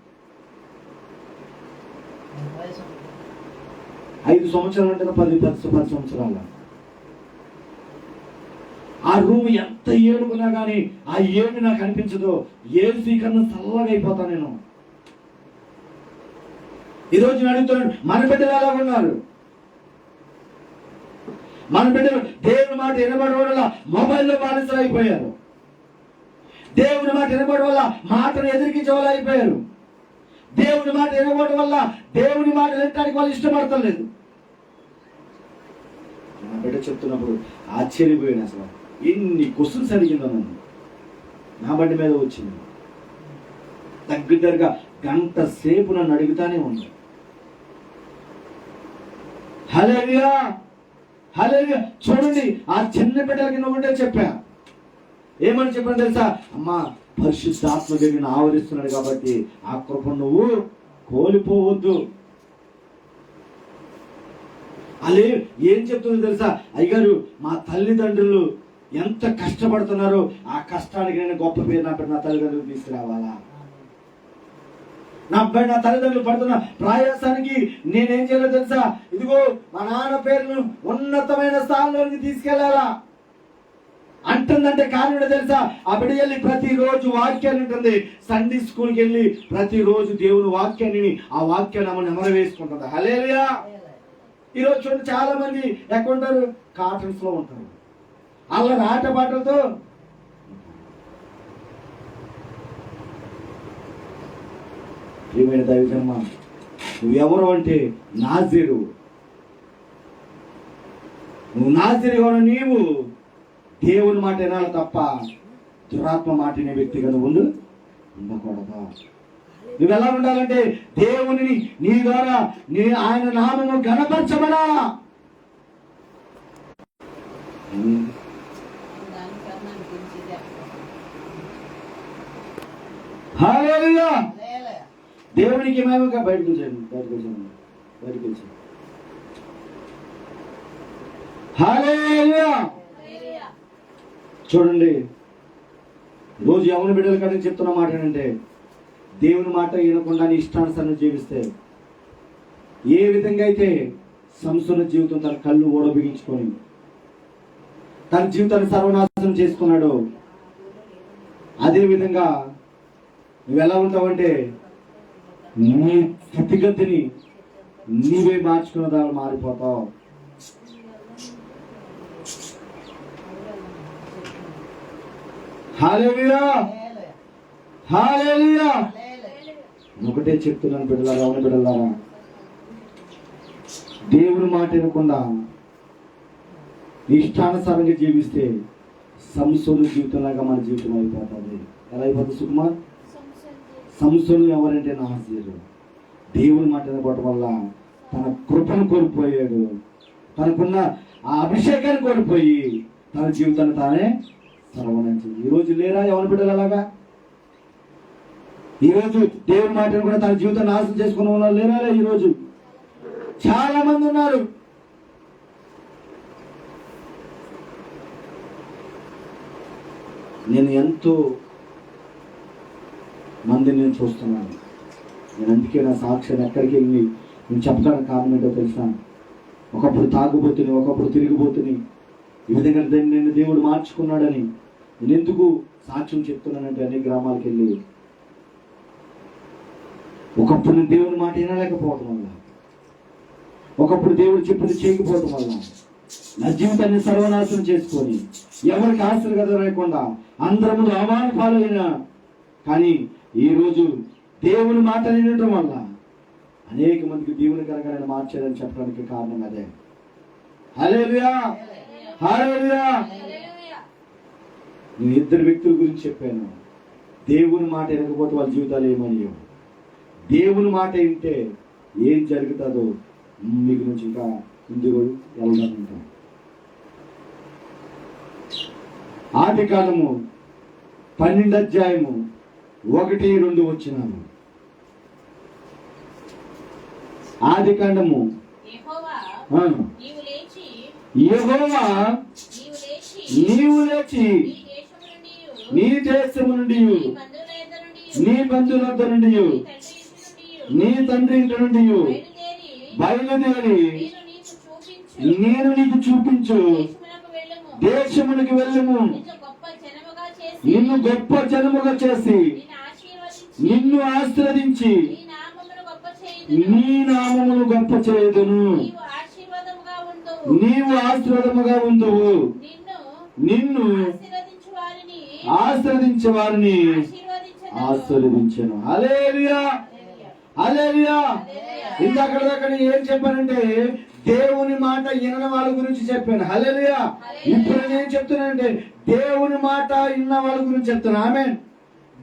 5 సంవత్సరాలు అంటే 10 సంవత్సరాలు ఆ రూమ్ ఎంత ఏడుకున్నా కానీ ఆ ఏడు నాకు అనిపించదు. ఏసీ కన్నా చల్లగా అయిపోతా నేను. ఈరోజు నేను అడుగుతున్నాను, మన బిడ్డలు ఎలా ఉన్నారు? మన బిడ్డలు దేవుని మాట వినబడడం వల్ల మొబైల్లో బానిసలు అయిపోయారు. దేవుని మాట వినబడడం వల్ల మాటను ఎదిరించే వాళ్ళు అయిపోయారు. దేవుని మాట వినబడడం వల్ల దేవుని మాట వినటానికి వాళ్ళు ఇష్టపడతలేదు. నా బిడ్డ చెప్తున్నప్పుడు ఆశ్చర్యపోయాను. అసలు ఎన్ని క్వశ్చన్స్ అడిగిందో నన్ను. నా బండి మీద వచ్చింది దగ్గరగా గంట సేపు నన్ను అడుగుతానే ఉంది. హల్లెలూయా, హల్లెలూయా. చూడండి ఆ చిన్న బిడ్డలకి ఒకటే చెప్పా, ఏమని చెప్పాను తెలుసా? అమ్మా, పరిశుద్ధాత్మ దేవుని ఆవరిస్తున్నాడు కాబట్టి ఆ కృప నువ్వు కోల్పోవద్దు. అలే ఏం చెప్తుందో తెలుసా? అయ్యగారు, మా తల్లిదండ్రులు ఎంత కష్టపడుతున్నారో ఆ కష్టానికి నేను గొప్ప పేరు నా తల్లిదండ్రులు తీసుకురావాలా? నా తల్లిదండ్రులు పడుతున్న ప్రయాసానికి నేనేం చేయాలో తెలుసా? ఇదిగో మా నాన్న పేరును ఉన్నతమైన స్థానంలోకి తీసుకెళ్లాలా అంటుందంటే కారణం తెలుసా? ఆ బిడ్డ వెళ్ళి ప్రతిరోజు వాక్యాన్ని ఉంటుంది, సండే స్కూల్కి వెళ్ళి ప్రతిరోజు దేవుని వాక్యాన్ని, ఆ వాక్యాన్ని ఆమె నెమరవేసుకుంటుంది. హల్లెలూయా. ఈరోజు చూడండి, చాలా మంది ఎక్కడ ఉంటారు? కాటన్స్ లో ఉంటారు, అలా ఆటపాటలతో. ప్రియమైన దైవజన్మ, నువ్వెవరు అంటే నాజీరు. నువ్వు నాజీరుగా ఉన్న నీవు దేవుని మాట వినాలి తప్ప దురాత్మ మాట వినే వ్యక్తిగా నువ్వు ఉండకూడదు. నువ్వు ఎలా ఉండాలంటే దేవుని నీ ద్వారా ఆయన నామము ఘనపరచబడా. హల్లెలూయా. దేవునికి మహిమగా బయటకు వచ్చాను. హల్లెలూయా. చూడండి, రోజు యవన బిడ్డల కానీ చెప్తున్న మాట ఏంటంటే, దేవుని మాట వినకుండా నీ ఇష్టానుసారం జీవిస్తే ఏ విధంగా అయితే సంసోను జీవితం తన కళ్ళు ఓడబిగించుకొని తన జీవితాన్ని సర్వనాశనం చేసుకున్నాడో, అదే విధంగా నువ్వు ఎలా ఉంటావంటే నీ స్థితిగతిని నీవే మార్చుకున్న దాన్ని మారిపోతావు. హల్లెలూయా. హల్లెలూయా. ఒకటే చెప్తున్నాను బిడ్డలారా, అవును బిడ్డలారా, దేవుని మాట వినకుండా ఇష్టానుసారంగా జీవిస్తే సంసోను జీవితంలాగా మన జీవితం అయిపోతుంది. ఎలా అయిపోతుంది సుకుమార్? సంసోను ఎవరంటే నాజీరు. దేవుని మాట వినకపోవడం వల్ల తన కృపను కోల్పోయాడు, తనకున్న ఆ అభిషేకాన్ని కోల్పోయి తన జీవితాన్ని తానే సర్వనాశనం. ఈరోజు లేరా ఎవరి బిడ్డలు అలాగా? ఈరోజు దేవుని మాటను కూడా తన జీవితాన్ని నాశనం చేసుకున్న వాళ్ళు లేరా? ఈరోజు చాలా మంది ఉన్నారు. నేను ఎంతో మందిని నేను చూస్తున్నాను. నేను అందుకే నా సాక్ష్యాన్ని ఎక్కడికి వెళ్ళి నేను చెప్పడానికి కారణం ఏంటో తెలుసా? ఒకప్పుడు తాగుబోతుని, ఒకప్పుడు తిరిగిపోతుని, ఈ విధంగా నేను దేవుడు మార్చుకున్నాడని నేను ఎందుకు సాక్ష్యం చెప్తున్నానంటే, అన్ని గ్రామాలకు వెళ్ళి ఒకప్పుడు నేను దేవుని మాట వినలేకపోవటం వల్ల, ఒకప్పుడు దేవుడు చెప్పింది చేయకపోవటం వల్ల నా జీవితాన్ని సర్వనాశనం చేసుకొని ఎవరికి ఆశీర్వాదం లేకుండా అందరి ముందు అవమాన పాలైనా, కానీ ఈరోజు దేవుని మాట వినటం వల్ల అనేక మందికి దేవుని కనుక మార్చాలని చెప్పడానికి కారణం అదే. హల్లెలూయా. హల్లెలూయా. నేను ఇద్దరు వ్యక్తుల గురించి చెప్పాను. దేవుని మాట వినకపోతే వాళ్ళ జీవితాలు ఏమని, దేవుని మాట వింటే ఏం జరుగుతుందో మీకు నుంచి ఇంకా ముందుకు వెళ్దామంటాం. ఆదికాండము 12వ అధ్యాయము 1-2 వచనాలు. ఆదికాండము యెహోవా నీవు లేచి నీ దేశము నుండి, నీ బంధువుల నుండి, నీ తండ్రి ఇంటి నుండి బయలుదేరి నేను నీకు చూపించు దేశమునికి వెళ్ళము. నిన్ను గొప్ప జనముగా చేసి నిన్ను ఆశీర్వదించి నీ నామమును గొప్ప చేయుదును. నీవు ఆశీర్వాదముగా ఉందువు. నిన్ను ఆశీర్వదించే వారిని ఆశీర్వదించెను. హల్లెలూయా. హల్లెలూయా. ఇందాక ఏం చెప్పానంటే దేవుని మాట వినని వాళ్ళ గురించి చెప్పాను. హల్లెలూయా. ఇప్పుడు నేను చెప్తున్నానంటే దేవుని మాట విన్న వాళ్ళ గురించి చెప్తాను. ఆమేన్.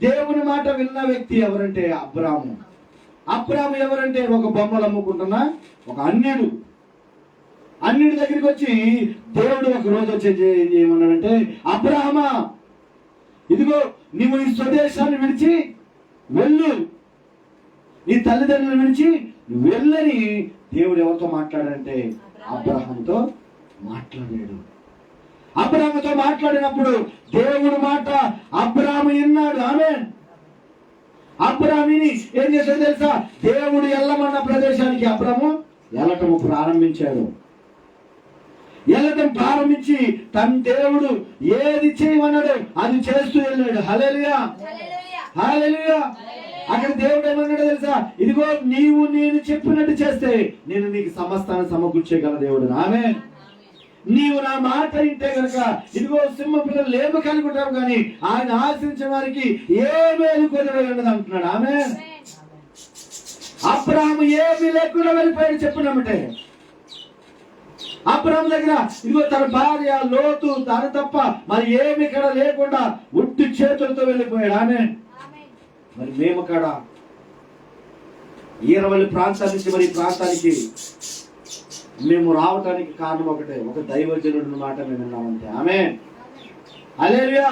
దేవుని మాట విన్న వ్యక్తి ఎవరంటే అబ్రాము. అబ్రాము ఎవరంటే ఒక బొమ్మలు అమ్ముకుంటున్న ఒక అన్యుడు. అన్యుడి దగ్గరికి వచ్చి దేవుడు ఒక రోజు వచ్చి ఏమన్నాడంటే, అబ్రాహమా ఇదిగో నీవు నీ స్వదేశాన్ని విడిచి వెళ్ళు, నీ తల్లిదండ్రులను విడిచి వెళ్ళని దేవుడు ఎవరితో మాట్లాడాడంటే అబ్రహాముతో మాట్లాడాడు. అబ్రహాముతో మాట్లాడినప్పుడు దేవుడు మాట అబ్రహాము విన్నాడు. ఆమేన్. అబ్రహాముని ఏం చేశాడు తెలుసా? దేవుడు వెళ్ళమన్న ప్రదేశానికి అబ్రహాము వెళ్ళటం ప్రారంభించాడు. వెళ్ళటం ప్రారంభించి తన దేవుడు ఏది చేయమన్నాడు అది చేస్తూ వెళ్ళాడు. హల్లెలూయా, హల్లెలూయా. అక్కడ దేవుడు ఏమన్నాడు తెలుసా? ఇదిగో నీవు నేను చెప్పినట్టు చేస్తే నేను నీకు సమస్తాన్ని సమకూర్చేయగల దేవుడు. ఆమేన్. నీవు నా మాట వింటే కనుక ఇదిగో సింహ పిల్లలు లేమ కలిగి ఉంటారు, కానీ ఆయన ఆశ్రయించిన వారికి ఏ మేలు కొదవలేదు అంటున్నాడు. ఆమేన్. అబ్రహాము ఏమీ లేకుండా వెళ్ళిపోయాడు చెప్పినమ్మంటే. అబ్రహాము దగ్గర ఇదిగో తన భార్య లోతు తన తప్ప మరి ఏమి ఇక్కడ లేకుండా ఉట్టి చేతులతో వెళ్ళిపోయాడు. ఆమేన్. మరి మేము కాడ ఈరవల్లి ప్రాంతాల నుంచి మరి ప్రాంతానికి మేము రావటానికి కారణం ఒకటే, ఒక దైవజనుడి మాట మేము విన్నామంటే. ఆమేన్. హల్లెలూయా.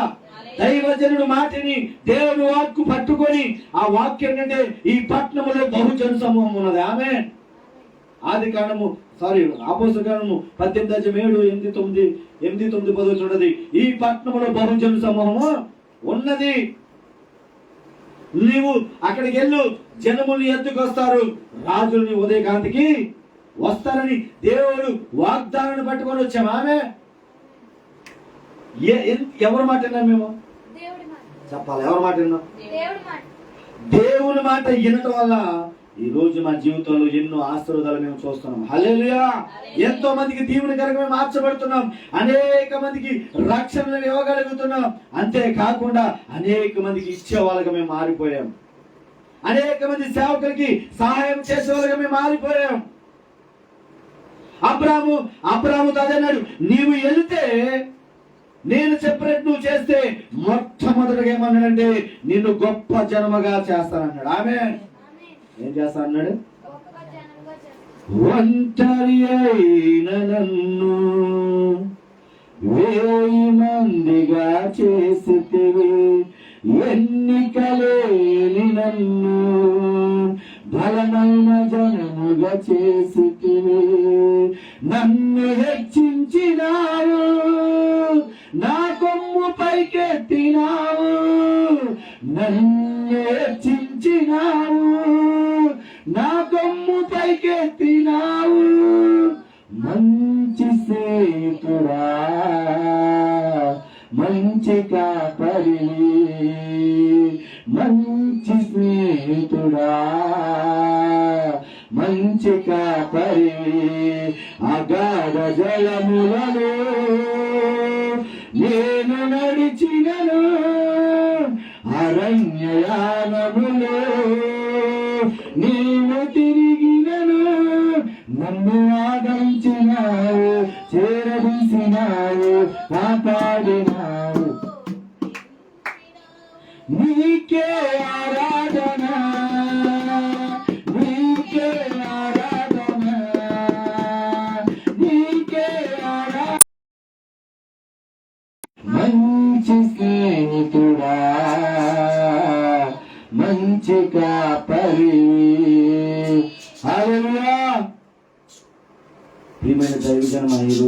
దైవజనుడు మాటని దేవుని వాక్కు పట్టుకొని ఆ వాక్యం ఏంటంటే ఈ పట్టణంలో బహుజన సమూహం ఉన్నది. ఆమేన్. ఆది కాండము అపోస్తల కాండము 18:7-8-9 చూడది. ఈ పట్టణంలో బహుజన సమూహము ఉన్నది. నీవు అక్కడికి వెళ్ళు, జనములు ఎత్తుకొస్తారు, రాజుల్ని ఉదయకాంతికి వస్తారని దేవుడు వాగ్దానాన్ని పట్టుకొని వచ్చాము. ఆమె ఎవరి మాట విన్నాం మేము? చెప్పాలి, ఎవరి మాట విన్నాం? దేవుని మాట వినటం వల్ల ఈ రోజు మా జీవితంలో ఎన్నో ఆశీర్వాదాలు మేము చూస్తున్నాం. హల్లెలూయా. ఎంతో మందికి దీవెనకరంగా మార్చబడుతున్నాం, అనేక మందికి రక్షణలు ఇవ్వగలుగుతున్నాం. అంతేకాకుండా అనేక మందికి ఇచ్చే వాళ్ళగా మేము మారిపోయాం, అనేక మంది సేవకులకి సహాయం చేసే వాళ్ళగా మేము మారిపోయాం. అబ్రాహాము అదన్నాడు, నీవు వెళితే నేను చెప్పినట్టు నువ్వు చేస్తే మొట్టమొదటిగా ఏమన్నాడంటే నిన్ను గొప్ప జనముగా చేస్తానన్నాడు. ఆమేన్. ఏం చేస్తా అన్నాడు? ఒంటరి అయిన నన్ను 1000 మందిగా చేసితివి, ఎన్నికలేని నన్ను బలమైన జనముగా చేసితివి. నన్ను హెచ్చించినావు, నా కొమ్ము పైకెత్తినావు, నన్ను హెచ్చించినావు, నా కొమ్ము పైకెత్తినావు. మంచి సేతుడా, మంచి కాపరివి, మంచి స్నేహితుడా, మంచి కాపరివి. అగాధ జలములలో నేను నడిచినను, అరణ్యయానములో నేను తిరిగినను, నన్ను ఆదరించినావు, చేరదీసినావు, కాపాడినావు. నీకే ఆరాధన, నీకే ఆరాధన, నీకే ఆరాధన. మంచి స్నేహితుడా, మంచి కాపరి. హల్లెలూయా. ప్రియమైన దైవజనం, ఈరోజు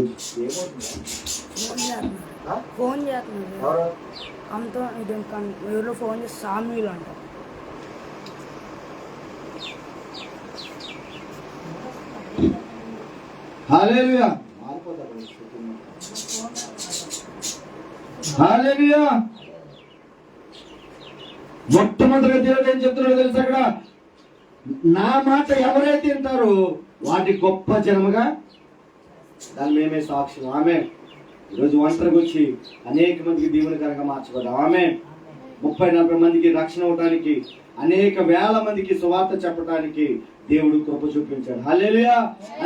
ఫోన్ చేస్తున్నాడు అంతా ఇది ఎవరో ఫోన్ చేసి సామ్యులు అంట. హల్లెలూయా, హల్లెలూయా. మొట్టమొదటిగా దేవుడు ఏం చెప్తున్నాడో తెలుసు? అక్కడ నా మాట ఎవరైతే వింటారో వాటి గొప్ప జనముగా దాన్ని మేమే సాక్షులు. ఆమె ఈరోజు ఒంటరికి వచ్చి అనేక మందికి దీవెనకరంగా మార్చబడ్డాం. ఆమె 30-40 మందికి రక్షణ అవడానికి, అనేక వేల మందికి సువార్త చెప్పడానికి దేవుడు కృప చూపించాడు. హల్లెలూయా.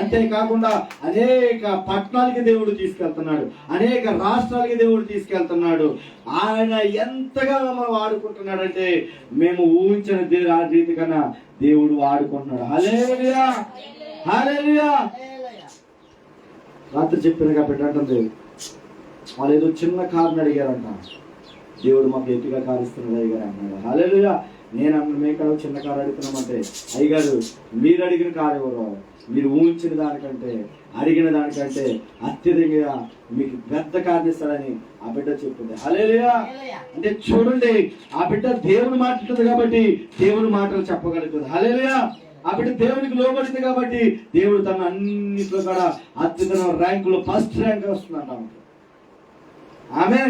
అంతేకాకుండా అనేక పట్టణాలకి దేవుడు తీసుకెళ్తున్నాడు, అనేక రాష్ట్రాలకి దేవుడు తీసుకెళ్తున్నాడు. ఆయన ఎంతగా మనం వాడుకుంటున్నాడంటే మేము ఊహించిన రీతి కన్నా దేవుడు వాడుకుంటున్నాడు. హల్లెలూయా, హల్లెలూయా. రాత్రి చెప్పిన కాబట్టి అంటుంది, వాళ్ళు ఏదో చిన్న కారుని అడిగారంట. దేవుడు మాకు ఎత్తుగా కారుస్తున్నాడు అయ్యగారు అంటున్నాడు. హల్లెలూయా. నేను మేకడ చిన్న కారు అడుగుతున్నామంటే, అయ్యగారు మీరు అడిగిన కారు ఎవరో, మీరు ఊహించిన దానికంటే అడిగిన దానికంటే అత్యధికంగా మీకు పెద్ద కారు ఇస్తాడని ఆ బిడ్డ చెప్పింది. హల్లెలూయా. అంటే చూడండి, ఆ బిడ్డ దేవుని మాట్లాడుతుంది కాబట్టి దేవుని మాటలు చెప్పగలుగుతుంది. హల్లెలూయా. ఆ బిడ్డ దేవునికి లోబడింది కాబట్టి దేవుడు తన అన్నింటిలో కూడా అత్యున్నత ర్యాంకులో ఫస్ట్ ర్యాంక్ వస్తుందంట ఆమె.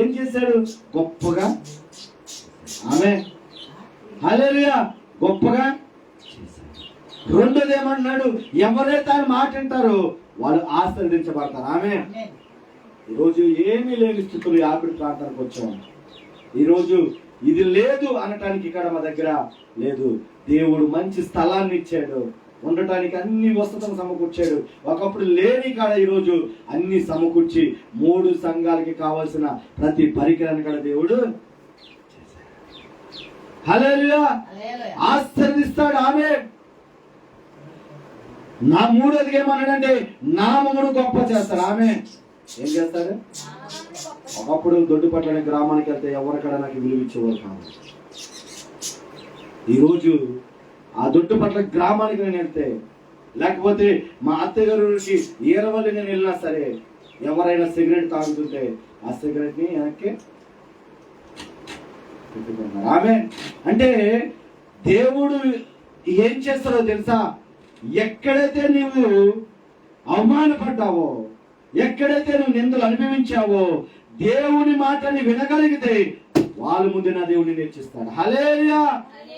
ఏం చేశాడు? గొప్పగా ఆమె. హల్లెలూయా. గొప్పగా చేశాడు. రెండోది ఏమన్నాడు? ఎవరైతే ఆయన మాట వింటారో వాళ్ళు ఆశీర్వదించబడతారు. ఆమె. ఈరోజు ఏమీ లేని స్థితులు యాపిడి ప్రాంతానికి వచ్చాము. ఈరోజు ఇది లేదు అనటానికి ఇక్కడ మా దగ్గర లేదు. దేవుడు మంచి స్థలాన్ని ఇచ్చాడు, ఉండటానికి అన్ని వసతులు సమకూర్చాడు. ఒకప్పుడు లేని కాడ ఈరోజు అన్ని సమకూర్చి 3 సంఘాలకి కావాల్సిన ప్రతి పరికరాన్ని కూడా దేవుడు హల్లెలూయా ఆశీర్వదిస్తాడు. ఆమె. నా మూడోది ఏమన్నాడంటే నామమును గొప్ప చేస్తాడు. ఆమె. ఏం చేస్తాడు? ఒకప్పుడు దొడ్డుపట్ల గ్రామానికి వెళ్తే ఎవరికడ నాకు విలువిచ్చేవారు కాదు. ఈరోజు ఆ దొడ్డుపట్ల గ్రామానికి నేను వెళ్తే, లేకపోతే మా అత్తగారికి ఏరవల్లి నేను వెళ్ళినా సరే, ఎవరైనా సిగరెట్ తాగుతుంటే ఆ సిగరెట్ ని వెనక్కి పెట్టుకుంటున్నారు. ఆమె. అంటే దేవుడు ఏం చేస్తాడో తెలుసా? ఎక్కడైతే నీవు అవమానపడ్డావో, ఎక్కడైతే నువ్వు నిందలు అనుభవించావో, దేవుని మాటని వినగలిగితే వాళ్ళ ముందే నా దేవుడిని నేర్చిస్తాడు. హల్లెలూయా.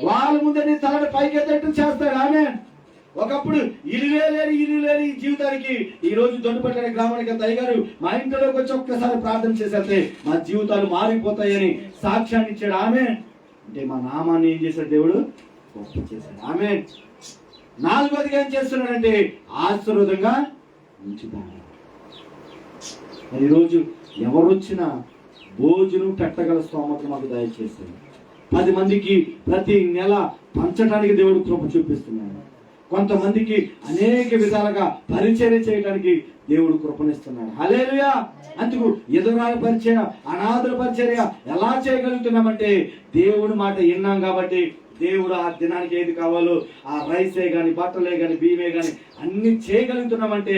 వాళ్ళ ముందే నీ తలని పైకెత్తేట్టు చేస్తాడు. ఆమె. ఒకప్పుడు ఇల్లు లేని జీవితానికి ఈ రోజు దొడ్డుపట్ల గ్రామానికి అయ్యగారు మా ఇంట్లోకి వచ్చి ఒక్కసారి ప్రార్థన చేసేస్తే మా జీవితాలు మారిపోతాయని సాక్ష్యాన్ని ఇచ్చాడు. ఆమె. అంటే మా నామాన్ని ఏం చేశాడు? దేవుడు గొప్ప చేశాడు. ఆమె. నాలుగోదిగా ఏం చేస్తున్నాడంటే ఆశీర్వాదంగా ఉంచుతాడు. ఈరోజు ఎవరు వచ్చినా భోజనం పెట్టగల స్తోమత మాకు దయచేస్తాడు. 10 మందికి ప్రతి నెల పంచడానికి దేవుడు కృప చూపిస్తున్నాడు. కొంతమందికి అనేక విధాలుగా పరిచర్య చేయడానికి దేవుడు కృపనిస్తున్నాడు. హల్లెలూయా. అందుకు ఎదురాల పరిచర్య, అనాథుల పరిచర్య ఎలా చేయగలుగుతున్నామంటే దేవుడి మాట విన్నాం కాబట్టి. దేవుడు ఆ దినానికి ఏది కావాలో ఆ రైసే గాని, బట్టలే గాని, బియ్యమే గాని అన్ని చేయగలుగుతున్నామంటే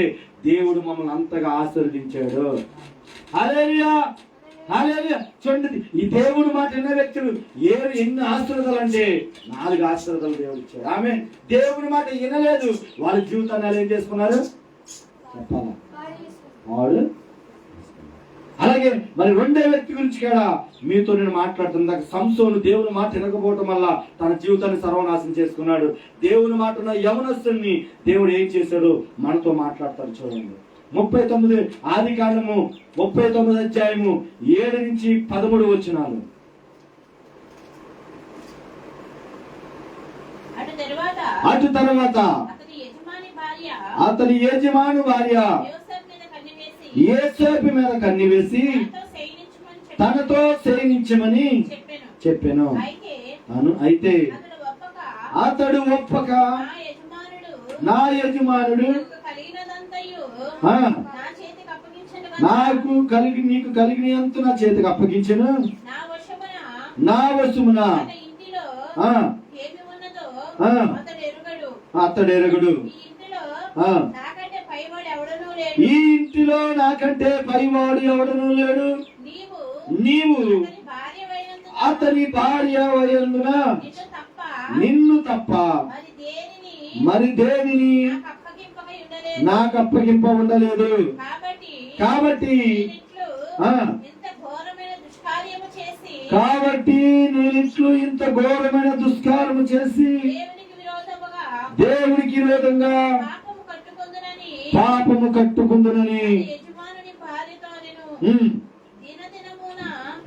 దేవుడు మమ్మల్ని అంతగా ఆశీర్వదించాడు. హల్లెలూయా. హల్లెలూయా. చూడండి, ఈ దేవుడు మాట విన్న వ్యక్తులు ఎన్ని ఆశీర్వాదాలు అంటే 4 ఆశీర్వాదాలు దేవుడు ఇచ్చాడు. ఆమె. దేవుడి మాట వినలేదు, వాళ్ళ జీవితాన్ని ఏం చేసుకున్నారు చెప్పాలా? వాడు. అలాగే మరి రెండో వ్యక్తి గురించి కూడా మీతో నేను మాట్లాడుతున్నా. సంసోను దేవుని మాట వినకపోవటం వల్ల తన జీవితాన్ని సర్వనాశనం చేసుకున్నాడు. దేవుని మాట ఉన్న యవనస్తుని దేవుడు ఏం చేశాడు మనతో మాట్లాడతారు. చూడండి 39 ఆదికాండము 39 అధ్యాయము 7 నుంచి 13 వచనాలు. అటు తర్వాత అతని యజమాని భార్య యోసేపు మీద కన్నివేసి తనతో శయనించమని చెప్పెను. అయితే అతడు ఒప్పక నా యజమానుడు నీకు కలిగినంత నా చేతికి అప్పగించను, నా వశమున అతడు ఎరగడు. ఈ ఇంటిలో నాకంటే పైవాడు ఎవడనూ లేడు. నీవు అతని భార్య అయినందున నిన్ను తప్ప మరి దేనిని నాకు అప్పగింప ఉండలేదు. కాబట్టి నేనిట్లు ఇంత ఘోరమైన దుష్కారము చేసి దేవునికి విరోధంగా పాపము కట్టుకుందునని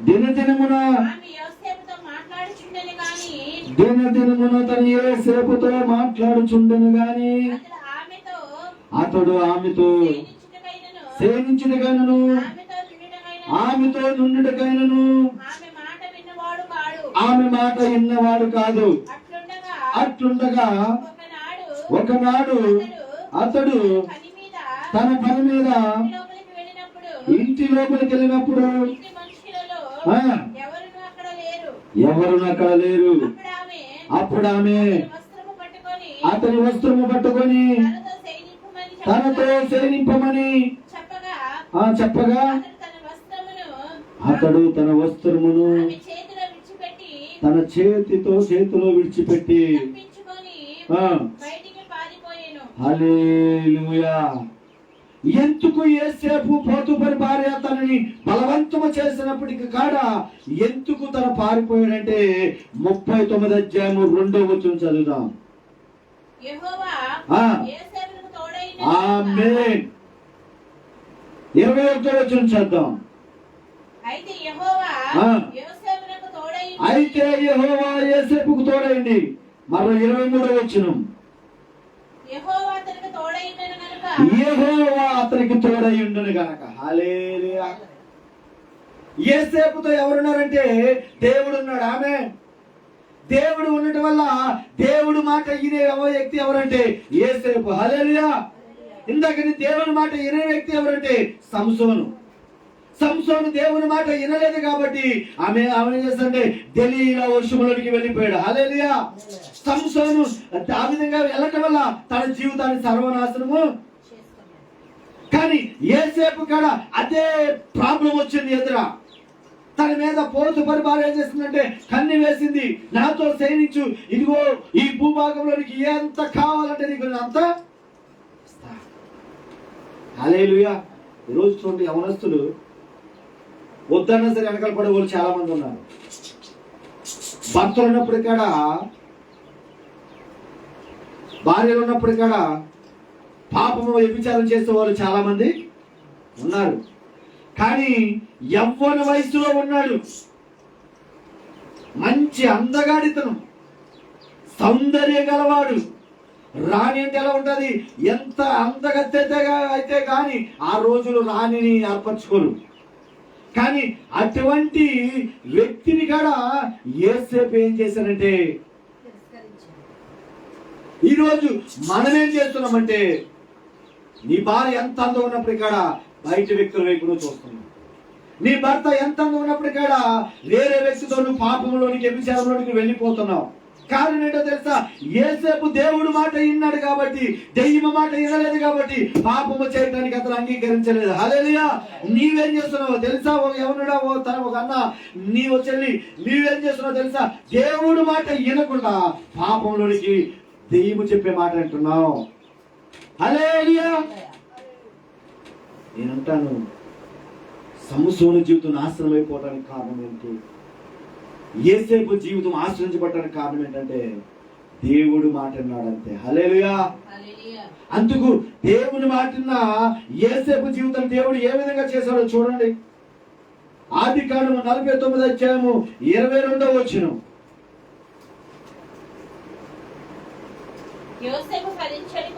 దినదినమున తను యోసేపుతో మాట్లాడుచుండెను గాని అతడు ఆమెతో సేవించుటకైనను ఆమెతో నుండుటకైనను ఆమె మాట విన్నవాడు కాదు. అట్లుండగా ఒకనాడు అతడు తన పని మీద ఇంటి లోపలికి వెళ్ళినప్పుడు ఎవరును అక్కడ లేరు. ఎవరును అక్కడ లేరు. అప్పుడు ఆమె అతని వస్త్రము పట్టుకొని తనతో శయనింపమని చెప్పగా అతడు తన వస్త్రమును తన చేతిలో విడిచిపెట్టి హల్లెలూయా. ఎందుకు యేసేపు పోతుపరి భార్య తనని బలవంతము చేసినప్పటికీ కాడ ఎందుకు తన పారిపోయాడంటే 39 అధ్యాయము 2వ వచనం చదువుదాం. ఆమేన్. 21వ వచనం చదువుదాం. అయితే యెహోవా యోసేపుకు తోడైంది. మరో 23వ వచనం. యెహోవా అతనికి తోడైండును గనక. హల్లెలూయా. యేసేపుతో ఎవరున్నారంటే దేవుడు ఉన్నాడు. ఆమేన్. దేవుడు ఉండటం వల్ల దేవుడు మాట వినే వ్యక్తి ఎవరంటే యేసేపు. హల్లెలూయా. ఇందాకని దేవుని మాట వినే వ్యక్తి ఎవరంటే సంసోను. దేవుని మాట వినలేదు కాబట్టి ఆమె చేస్తుంటే దెలీలా వర్షములోనికి వెళ్ళిపోయాడు. హల్లెలూయా. సంసోను ఆ విధంగా వెళ్ళటం వల్ల తన జీవితాన్ని సర్వనాశనము. కానీ యేసేపు కాడ అదే ప్రాబ్లం వచ్చింది ఎదురా. తన మీద పోతుపరి భార్య ఏం చేసిందంటే కన్ను వేసింది, నాతో శయనించు, ఇదిగో ఈ భూభాగంలోనికి ఎంత కావాలంటే నీకు అంత. హల్లెలూయా. ఈరోజు చూడండి, యవనస్తులు వద్దన్నా సరే వెనకాల పడే వాళ్ళు చాలా మంది ఉన్నారు. భర్తలు ఉన్నప్పుడు కాడ, భార్యలు ఉన్నప్పుడు కాడ పాపము వ్యభిచారం చేసే వాళ్ళు చాలా మంది ఉన్నారు. కానీ యవ్వన వయసులో ఉన్నాడు, మంచి అందగాడితనం, సౌందర్యం గలవాడు. రాణి అంటే ఎలా ఉంటది, ఎంత అందగత్తెగా అయితే కానీ ఆ రోజులు రాణిని ఏర్పరచుకోరు. కానీ అటువంటి వ్యక్తిని కూడా యేసేపు ఏం చేశారంటే, ఈరోజు మనం ఏం చేస్తున్నామంటే నీ భార్య ఎంత అందం ఉన్నప్పుడు ఇక్కడ బయట వ్యక్తుల వైపు నువ్వు చూస్తున్నావు. నీ భర్త ఎంత అందం ఉన్నప్పుడు ఇక్కడ వేరే వ్యక్తితో నువ్వు పాపంలోనికి వ్యభిచారంలోనికి వెళ్ళిపోతున్నావు. కారణం ఏంటో తెలుసా? యేసేపు దేవుడు మాట విన్నాడు కాబట్టి, దెయ్యం మాట వినలేదు కాబట్టి పాపము చేయడానికి అతను అంగీకరించలేదు. హల్లెలూయా. నీవేం చేస్తున్నావో తెలుసా? ఎవరుడా ఒక అన్న, నీవు చెల్లి, నీవేం చేస్తున్నావు తెలుసా? దేవుడు మాట వినకుండా పాపంలోనికి దెయ్యము చెప్పే మాట అంటున్నావు. హల్లెలూయా. నేనంటాను, సంసోను జీవితం నాశనం అయిపోవడానికి కారణం ఏంటి? యేసేపు జీవితం ఆశ్రయించబడడానికి కారణం ఏంటంటే దేవుడు మాట అన్నాడంతే. హల్లెలూయా. అందుకు దేవుని మాటన్న యేసేపు జీవితం దేవుడు ఏ విధంగా చేశాడో చూడండి. ఆదికాండము 49 అధ్యాయము 22వ వచనం. యోసేపు ఫలించడి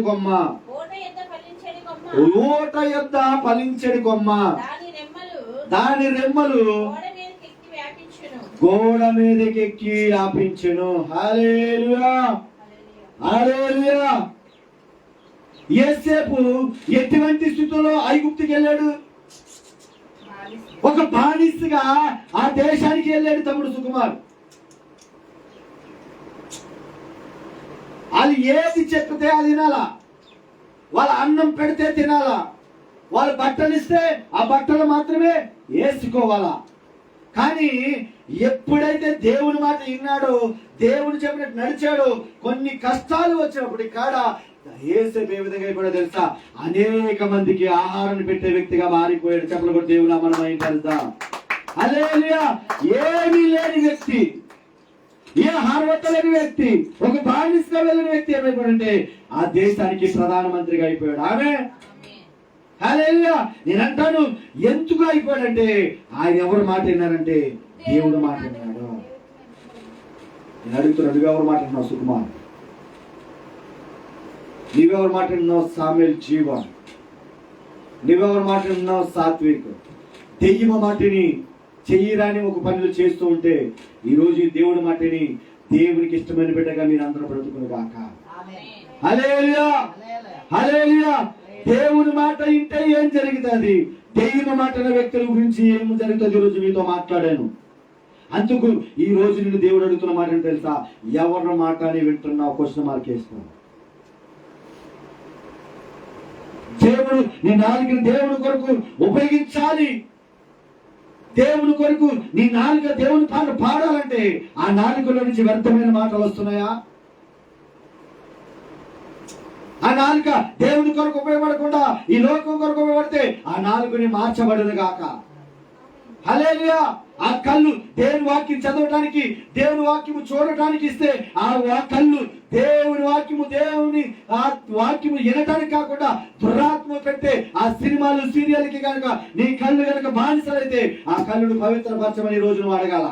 కొమ్మ, ఊట యొద్ద ఫలించడి కొమ్మ, దాని రెమ్మలు గోడ మీదకెక్కి వ్యాపించును. హల్లెలూయా. హల్లెలూయా. యేసేపు ఎటువంటి స్థితిలో ఐగుప్తుకి వెళ్ళాడు? ఒక బానిసగా ఆ దేశానికి వెళ్ళాడు తమ్ముడు సుకుమార్. వాళ్ళు ఏది చెప్తే అది తినాలా, వాళ్ళ అన్నం పెడితే తినాలా, వాళ్ళు బట్టలు ఇస్తే ఆ బట్టలు మాత్రమే వేసుకోవాలా. కానీ ఎప్పుడైతే దేవుని మాట విన్నాడో, దేవుని చెప్పినట్టు నడిచాడో, కొన్ని కష్టాలు వచ్చినప్పుడు కాడ యేసేపు ఏ విధంగా అయిపోయాడో తెలుసా? అనేక మందికి ఆహారాన్ని పెట్టే వ్యక్తిగా మారిపోయాడు. చెప్పలు కూడా దేవుని మనం తెలుసా? హల్లెలూయా. ఏమీ లేని వ్యక్తి, ఏ అర్హత లేని వ్యక్తి, ఒక బానిసగా వెళ్ళిన వ్యక్తి ఏమైపోయాడంటే ఆ దేశానికి ప్రధానమంత్రిగా అయిపోయాడు. ఆమేన్. హల్లెలూయా. నేను అంటాను, ఎందుకు అయిపోయాడంటే ఆయన ఎవరు మాట విన్నారంటే దేవుడు మాట విన్నాడు. నేను అడుగుతున్నాను, నువ్వెవరు మాట విన్నావు సుకుమార్? నువ్వెవరు మాట విన్నావు సామ్యుల్ జీవన్? నువ్వెవరు మాట విన్నావు సాత్విక్? దెయ్యమ మాటని చెయ్యరాని ఒక పనులు చేస్తూ ఉంటే ఈరోజు దేవుడి మాటని దేవునికి ఇష్టమైన బిడ్డగా మీరు అందరూ బ్రతుకును గాక. హల్లెలూయా. హల్లెలూయా. దేవుని మాట వింటే ఏం జరుగుతుంది, దెయ్యం మాటల వ్యక్తుల గురించి ఏం జరుగుతుంది ఈరోజు మీతో మాట్లాడాను. అందుకు ఈ రోజు నేను దేవుడు అడుగుతున్న మాట ఏంటో తెలుసా? ఎవరి మాట అని వింటున్నావు? క్వశ్చన్ మార్క్ వేస్తున్నావు. దేవుడు నీ నాలుకని దేవుని కొరకు ఉపయోగించాలి. దేవుని కొరకు నీ నాలుక దేవుని పాట పాడాలంటే ఆ నాలుకలో నుంచి వ్యర్థమైన మాటలు వస్తున్నాయా? ఆ నాలుక దేవుని కొరకు ఉపయోగపడకుండా ఈ లోకం కొరకు ఉపయోగపడితే ఆ నాలుకని మార్చబడదు గాక. హల్లెలూయా. ఆ కళ్ళు దేవుని వాక్యం చదవటానికి, దేవుని వాక్యము చూడటానికి ఇస్తే ఆ కళ్ళు దేవుని వాక్యము, దేవుని ఆ వాక్యము వినటానికి కాకుండా దురాత్మ పెట్టే ఆ సినిమాలు సీరియల్కి కనుక నీ కళ్ళు కనుక బానిసలైతే ఆ కళ్ళును పవిత్రపరచమని ఈ రోజు నువ్వు అడగాల.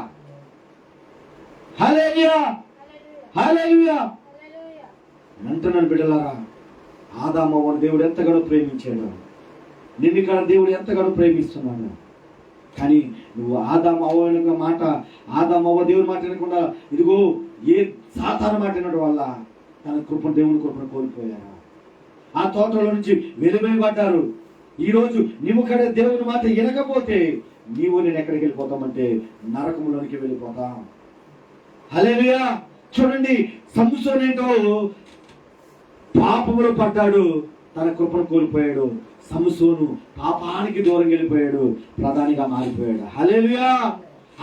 హల్లెలూయా, హల్లెలూయా అంటున్నాను బిడ్డలారా. ఆదామవ్వను దేవుడు ఎంతగానో ప్రేమించాడు. నిన్ను ఇక్కడ దేవుడు ఎంతగానో ప్రేమిస్తున్నాడు. కానీ నువ్వు ఆదామవ్వ మాట, ఆదామవ్వ దేవుని మాట వినకుండా ఇదిగో ఏ సాతాను మాట వినడం వల్ల తన కృపను, దేవుని కృపను కోల్పోయారు. ఆ తోటలో నుంచి వెలువైపడ్డారు. ఈరోజు నువ్వు ఇక్కడ దేవుని మాట వినకపోతే నీవు నేను ఎక్కడికి వెళ్ళిపోతామంటే నరకంలోనికి వెళ్ళిపోతాం. హల్లెలూయా. చూడండి, సంసోను ఏంటో పాపములో పడ్డాడు, తన కృపను కోల్పోయాడు. సంసోను పాపానికి దూరం వెళ్ళిపోయాడు, ప్రధానిగా మారిపోయాడు. హల్లెలూయా.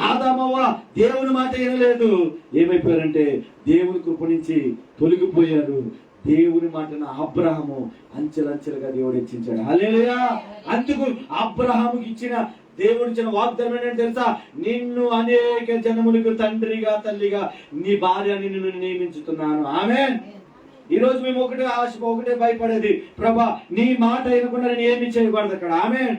ఆదామవ్వ దేవుని మాట వినలేదు, ఏమైపోయారంటే దేవుని కృప నుంచి తొలగిపోయారు. దేవుని మాటను అబ్రహాము అంచెలంచెలుగా దేవుడు హెచ్చించాడు. హల్లెలూయా. అందుకు అబ్రహాముకి ఇచ్చిన దేవుడు ఇచ్చిన వాగ్దానం ఏంటంటే తెలుసా? నిన్ను అనేక జనములకు తండ్రిగా, తల్లిగా నీ భార్యని నిన్ను నియమించుతున్నాను. ఆమేన్. ఈ రోజు మేము ఒకటే ఆశ, ఒకటే భయపడేది, ప్రభా నీ మాట వినకుండా నేను ఏమి చేయకూడదు అక్కడ. ఆమేన్.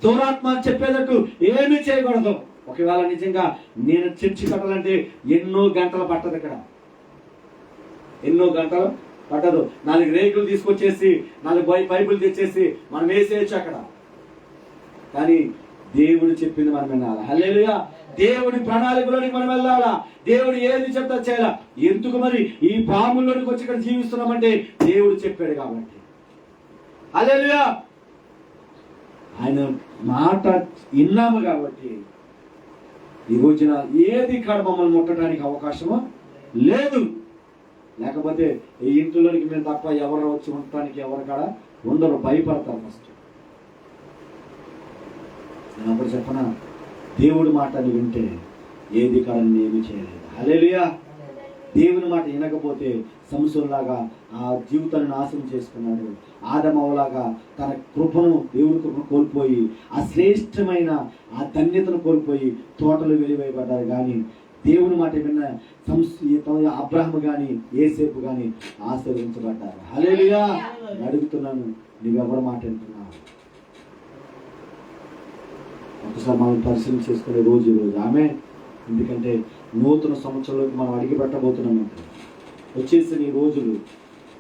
దురాత్మ చెప్పేటట్టు ఏమీ చేయకూడదు. ఒకవేళ నిజంగా నేను చర్చి కట్టాలంటే ఎన్నో గంటలు పట్టదు. ఇక్కడ ఎన్నో గంటలు పట్టదు. 4 రేకులు తీసుకొచ్చేసి 4 పైపులు తెచ్చేసి మనం వేసేయచ్చు అక్కడ. కానీ దేవుడు చెప్పింది మనం వినాలా. హల్లెలూయా. దేవుడి ప్రణాళికలోనికి మనం వెళ్ళాలా. దేవుడు ఏది చెప్తా చేయాలా. ఎందుకు మరి ఈ పాముల్లోనికి వచ్చి ఇక్కడ జీవిస్తున్నామంటే దేవుడు చెప్పాడు కాబట్టి. హల్లెలూయా. ఆయన మాట విన్నాము కాబట్టి ఈ రోజున ఏది ఇక్కడ మమ్మల్ని ముట్టడానికి అవకాశమో లేదు. లేకపోతే ఈ ఇంట్లోనికి మేము తప్ప ఎవరు వచ్చి ఉండటానికి ఎవరు కాడ ఉండరు, భయపడతారు. ఫస్ట్ నేను అప్పుడు చెప్పనా, దేవుడి మాటని వింటే ఏది కాడని ఏమి చేయలేదు. హల్లెలూయా. దేవుని మాట వినకపోతే సంసోనులాగా ఆ జీవితాన్ని నాశనం చేసుకున్నాడు. ఆదామవ్వలాగా తన కృపను, దేవుని కృపను కోల్పోయి ఆ శ్రేష్టమైన ఆ ధన్యతను కోల్పోయి తోటలు వెలివేయబడ్డారు. కానీ దేవుని మాట విన్న అబ్రహాము కానీ యేసేపు కానీ ఆశీర్వదించబడ్డారు. హల్లెలూయా. అడుగుతున్నాను, నువ్వెవరి మాట వింటున్నావు? ఒకసారి మనం పరిశీలన చేసుకునే రోజు ఆమె. ఎందుకంటే నూతన సంవత్సరంలోకి మనం అడిగి పెట్టబోతున్నామంటే వచ్చేసిన ఈ రోజులు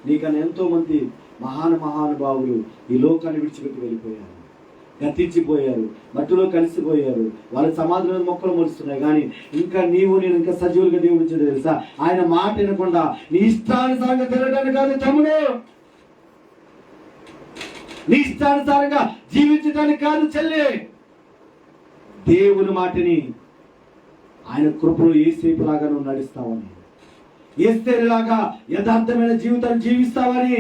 నీకన్నా ఎంతో మంది మహానుభావులు ఈ లోకాన్ని విడిచిపెట్టి వెళ్ళిపోయారు, గతించిపోయారు, మట్టిలో కలిసిపోయారు. వాళ్ళ సమాధిలో మొక్కలు మొలుస్తున్నాయి. కానీ ఇంకా నీవు నేను ఇంకా సజీవులుగా దేవుడు ఇచ్చేది తెలుసా? ఆయన మాట వినకుండా నీ ఇష్టానుసారంగా తిరగడానికి కాదు తమ్ముడు, నీ ఇష్టానుసారంగా జీవించడానికి కాదు చెల్లి. దేవుని మాటని, ఆయన కృపను యేసేపులాగా నువ్వు నడుస్తావని, ఎస్తేరులాగా యథార్థమైన జీవితాన్ని జీవిస్తావని,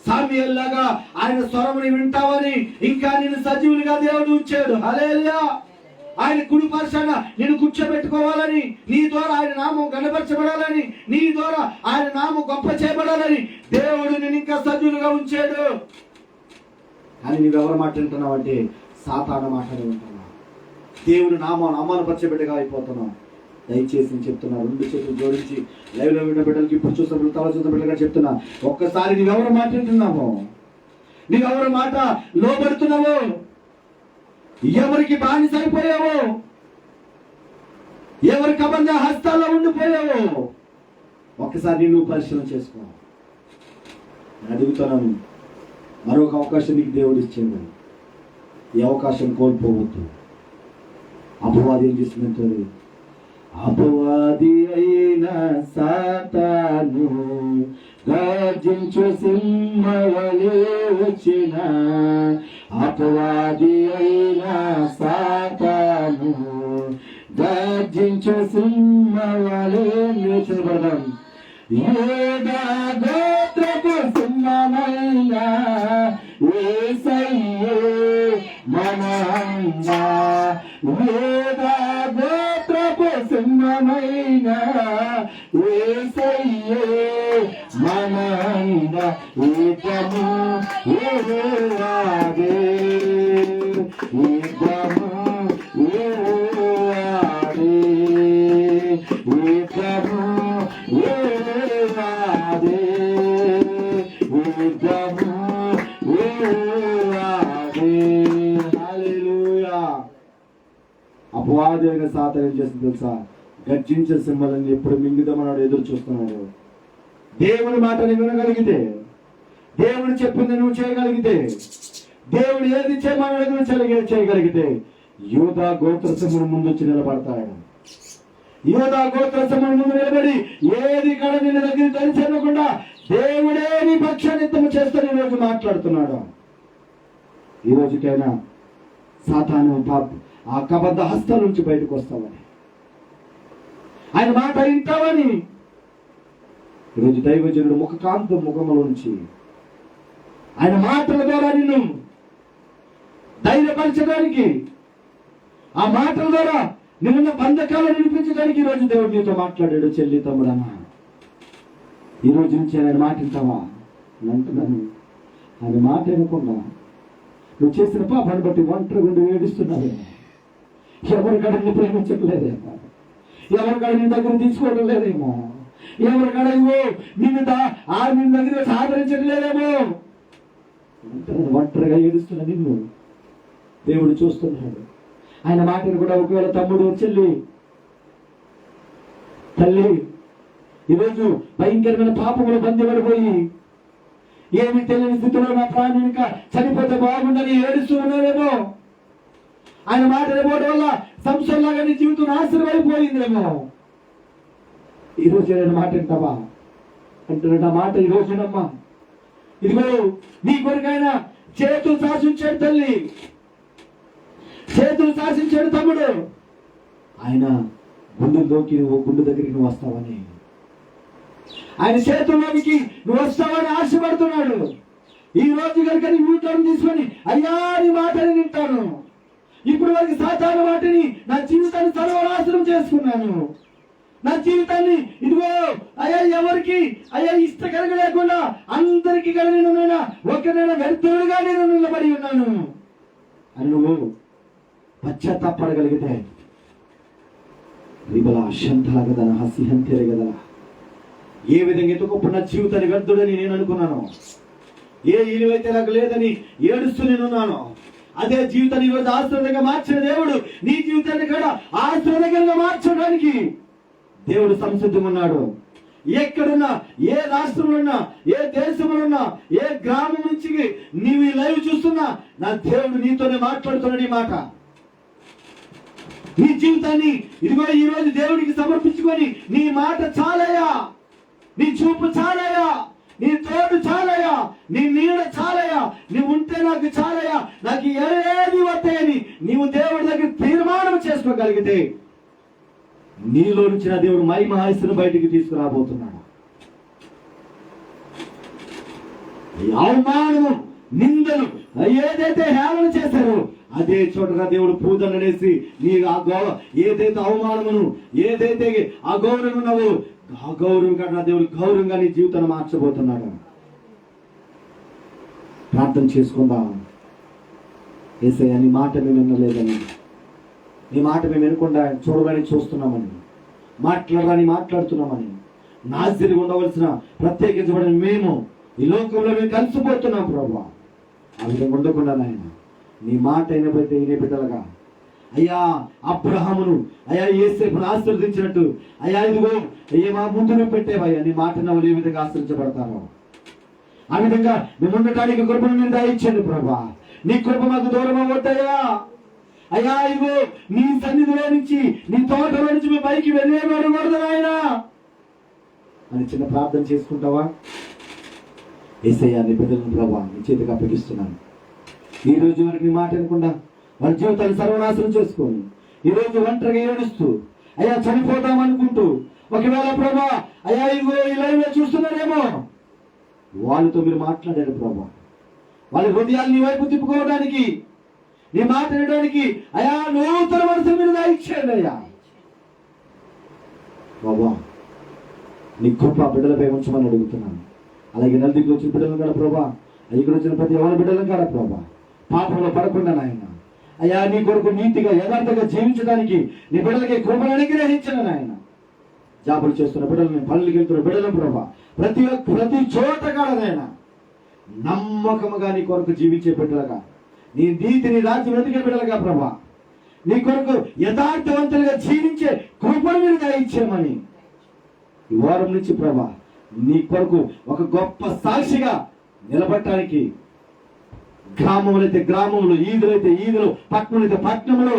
సామ్యూయేలులాగా ఆయన స్వరముని వింటావని, ఇంకా నిన్ను సజీవులుగా దేవుడు ఉంచాడు. హల్లెలూయా. ఆయన కుడి పర్శాన నిన్ను కూర్చోబెట్టుకోవాలని, నీ ద్వారా ఆయన నామం కనపరచబడాలని, నీ ద్వారా ఆయన నామం గొప్ప చేయబడాలని దేవుడు నిన్ను ఇంకా సజీవులుగా ఉంచాడు. కానీ నువ్వెవరి మాట వింటున్నావు అంటే సాతాను మాటలు వింటున్నావు. దేవుని నామాన్ని అవమానపరచబిడ్డగా అయిపోతున్నావు. దయచేసి చెప్తున్నా, 2 చేతులు జోడించి లైవ్లో విన్న బిడ్డలకి, ఇప్పుడు చూసిన తల చూసిన బిడ్డగా చెప్తున్నా, ఒక్కసారి నువ్వెవరు మాట వింటున్నావు? నువ్వెవరి మాట లోబడుతున్నావు? ఎవరికి బానిస అయిపోయావు? ఎవరి కబంధ హస్తాల్లో ఉండిపోయావు? ఒక్కసారి నువ్వు పరిశీలన చేసుకో. నేను అడుగుతున్నాను, మరొక అవకాశం నీకు దేవుడు ఇచ్చాడు. ఈ అవకాశం కోల్పోవద్దు. అపవాది ఏం చేస్తుందంటారు? అపవాది అయిన సాతాను గర్జించు సింహవలే వచ్చిన అపవాది అయిన సాతాను, గర్జించు సింహవలే నిలబడదాం. యూదా గోత్రపు సింహమైన యేసయ్యే మన అన్న, యూదా గోత్రపు సింహమైన యేసయ్యే మన అన్న. యుద్ధము యెహోవాదే, యుద్ధము యెహోవాదే, యుద్ధము యెహోవాదే, యుద్ధము యెహోవాదే. హల్లెలూయా. అపవాది అయిన సాతాను ఏం చేస్తుంది తెలుసా? గర్జించే సింహాలని ఎప్పుడు మింగుదామన్నాడు ఎదురు చూస్తున్నాడు. దేవుని మాటని వినగలిగితే, దేవుడు చెప్పింది నువ్వు చేయగలిగితే, దేవుడు ఏది చేయమన్నాడు నువ్వు చేయగలిగితే యూదా గోత్ర సింహం ముందు వచ్చి నిలబడతాడు. యూదా గోత్ర సింహం ముందు నిలబడి ఏది కడ నిన్న దగ్గర తెలియకుండా దేవుడే నీ పక్షానిత్తము చేస్తాను ఈరోజు మాట్లాడుతున్నాడు. ఈ రోజుకైనా సాతాను ఆ కబద్ధ హస్తం నుంచి బయటకు వస్తామని, ఆయన మాట వింటామని ఈరోజు దైవజనుడు ముఖకాంతం ముఖముల నుంచి ఆయన మాటల ద్వారా నిన్ను ధైర్యపరచడానికి, ఆ మాటల ద్వారా నిన్న బంధకాలను వినిపించడానికి ఈరోజు దేవుడు నీతో మాట్లాడాడు. చెల్లి తమ్ముడన్నా, ఈ రోజు నుంచి ఆయన మాట వింటావా అని అంటున్నాను. ఆయన మాట వినకుండా నువ్వు చేసిన పాపాన్ని బట్టి ఒంటరి గుండి ఏడుస్తున్నావేమో, ఎవరి కడని ప్రేమించట్లేదేమో, ఎవరి కడ నీ దగ్గర తీసుకోవడం లేదేమో, ఎవరి కడ నిన్ను దగ్గర సాదరించట్లేదేమో, ఒంటరిగా ఏడుస్తున్నా నిన్ను దేవుడు చూస్తున్నాడు. ఆయన మాటను కూడా ఒకవేళ తమ్ముడు చెల్లి తల్లి ఈరోజు భయంకరమైన పాపములు బంధిపడిపోయి ఏమి తెలియని స్థితిలో నా ప్రాణం ఇంకా చనిపోతే బాగుందని ఏడుస్తూ ఉన్నారేమో, ఆయన మాట రేపోవడం వల్ల సంశయంలాగా నీ జీవితం నాశనం అయిపోయిందేమో. ఈరోజు నేను మాట వింటావా అంటే నా మాట ఈ రోజునమ్మా, ఇదిగో నీ కొరకైనా చేతులు శాసించాడు తల్లి, చేతులు శాసించాడు తమ్ముడు. ఆయన గుండెల్లోకి నువ్వు గుండె దగ్గరికి నువ్వు వస్తావని, ఆయన చేతుల్లోకి నువ్వు వస్తావని ఆశపడుతున్నాడు. ఈ రోజు కనుక నీ మ్యూటర్ని తీసుకొని అయ్యా నీ మాటని వింటాను, ఇప్పుడు వరకు సాధారణ మాటని నా జీవితాన్ని సర్వనాశనం చేసుకున్నాను, నా జీవితాన్ని ఇదిగో అయ్యా ఎవరికి అయ్యా ఇష్ట కలగలేకుండా అందరికి కలిగిన ఒకనైనా వ్యర్థుడుగా నేను నిలబడి ఉన్నాను అని నువ్వు పశ్చాత్తాపడగలిగితే రిబల శంతలగదన హసిహంతెరగదల ఏ విధంగా ఎత్తుకోకుండా జీవితాన్ని వ్యర్థుడని నేను అనుకున్నాను, ఏ ఇలువైతే నాకు లేదని ఏడుస్తూ నేనున్నాను, అదే జీవితాన్ని ఈరోజు ఆశీర్వాదంగా మార్చిన దేవుడు నీ జీవితాన్ని కూడా ఆశీర్వాదంగా మార్చడానికి దేవుడు సంసిద్ధంగా ఉన్నాడు. ఎక్కడున్నా, ఏ రాష్ట్రంలో ఉన్నా, ఏ దేశంలో ఉన్నా, ఏ గ్రామం నుంచి నీవు ఈ లైవ్ చూస్తున్నా నా దేవుడు నీతోనే మాట్లాడుతున్నాడు. ఈ మాట నీ జీవితాన్ని ఇదిగో ఈ రోజు దేవుడికి సమర్పించుకొని నీ మాట చాలయ్యా, నీ చూపు చాలయ్యా, నీ తోడు చాలయ్యా, నీ నీడ చాలయ్యా, నీవు ఉంటే నాకు చాలయ్యా, నాకు ఏది వస్తాయని నీవు దేవుడి దగ్గర తీర్మానం చేసుకోగలిగితే నీలో నుంచి నా దేవుడు మహిమ ఆశను బయటికి తీసుకురాబోతున్నాడు. అవమానము నిందలు ఏదైతే హేళన చేశారో అదే చోట నా దేవుడు పూజలనేసి నీ ఏదైతే అవమానమును ఏదైతే అగౌరవం ఉన్నావో అగౌరవంగా నా దేవుడు గౌరవంగా నీ జీవితాన్ని మార్చబోతున్నాడు. ప్రార్థన చేసుకుందాం. యేసయ్యా నీ మాట మేము వినలేదని, నీ మాట మేము వినకుండా చూడగానే చూస్తున్నామని, మాట్లాడని మాట్లాడుతున్నామని, నాశనం ఉండవలసిన ప్రత్యేకించబడిన మేము ఈ లోకంలో మేము కలిసిపోతున్నాం ప్రభువా. ఆ విధంగా ఉండకుండా నాయన నీ మాట అయినపోతే ఈయన బిడ్డలుగా అయ్యా అబ్రహామును అయ్యా యేసేపును ఆశీర్వదించినట్టు అయ్యా ఇదిగో మా ముందును పెట్టేవయ్యా నీ మాట నవ్వులు ఏ విధంగా ఆశ్రయించబడతారో ఆ విధంగా మేము ఉండటానికి కృపను మీరు దయచేయండి ప్రభా. నీ కృప మాకు దూరం అవ్వద్దయ్యా. అయ్యా ఇదిగో నీ సన్నిధిలో నుంచి నీ తోటలో నుంచి మేము పైకి వెళ్ళేవాడు ఆయన అని చిన్న ప్రార్థన చేసుకుంటావా? యేసయ్యా నీ బిడ్డలను ప్రభా నీ చేతికి అప్పగిస్తున్నాను. ఈ రోజు వరకు నీ మాట వినకుండా వాళ్ళ జీవితాన్ని సర్వనాశనం చేసుకొని ఈరోజు ఒంటరిగా ఏడుస్తూ అయ్యా చనిపోతాం అనుకుంటూ ఒకవేళ ప్రభా అయ్యా ఇగో ఈ లైవ్లో చూస్తున్నారేమో వాళ్ళతో మీరు మాట్లాడారు ప్రభా. వాళ్ళ హృదయాలు నీ వైపు తిప్పుకోవడానికి నీ మాట వినడానికి అయ్యా నూతన మనసు మీరు దయచేయండి అయ్యా బాబా. నీ కృప బిడ్డలపై ఉంచమని అడుగుతున్నాను. అలాగే నలుదిక్కులు వచ్చిన బిడ్డలను కాడ ప్రభా, ఇక్కడ వచ్చిన ప్రతి ఎవరి బిడ్డలను కాడ ప్రభా పాపంలో పడకుండా నాయన అయ్యా నీ కొరకు నీతిగా యథార్థంగా జీవించడానికి నీ బిడ్డలకి కృపను అనుగ్రహించిన నాయన. జాబులు చేస్తున్న బిడ్డలని, పనులకి వెళ్తున్న బిడ్డలను ప్రభా ప్రతి చోట కాడ నాయన నమ్మకముగా నీ కొరకు జీవించే బిడ్డలుగా, నీ నీతిని రాజ్యం వెతికే బిడ్డలుగా ప్రభా నీ కొరకు యథార్థవంతులుగా జీవించే కృపను మీరు దయచేయమని ఈ వారం నుంచి ప్రభా నీ కొరకు ఒక గొప్ప సాక్షిగా నిలబడటానికి గ్రామములు అయితే గ్రామములు, ఈదులు అయితే ఈదులు, పట్టణములు అయితే పట్టణములు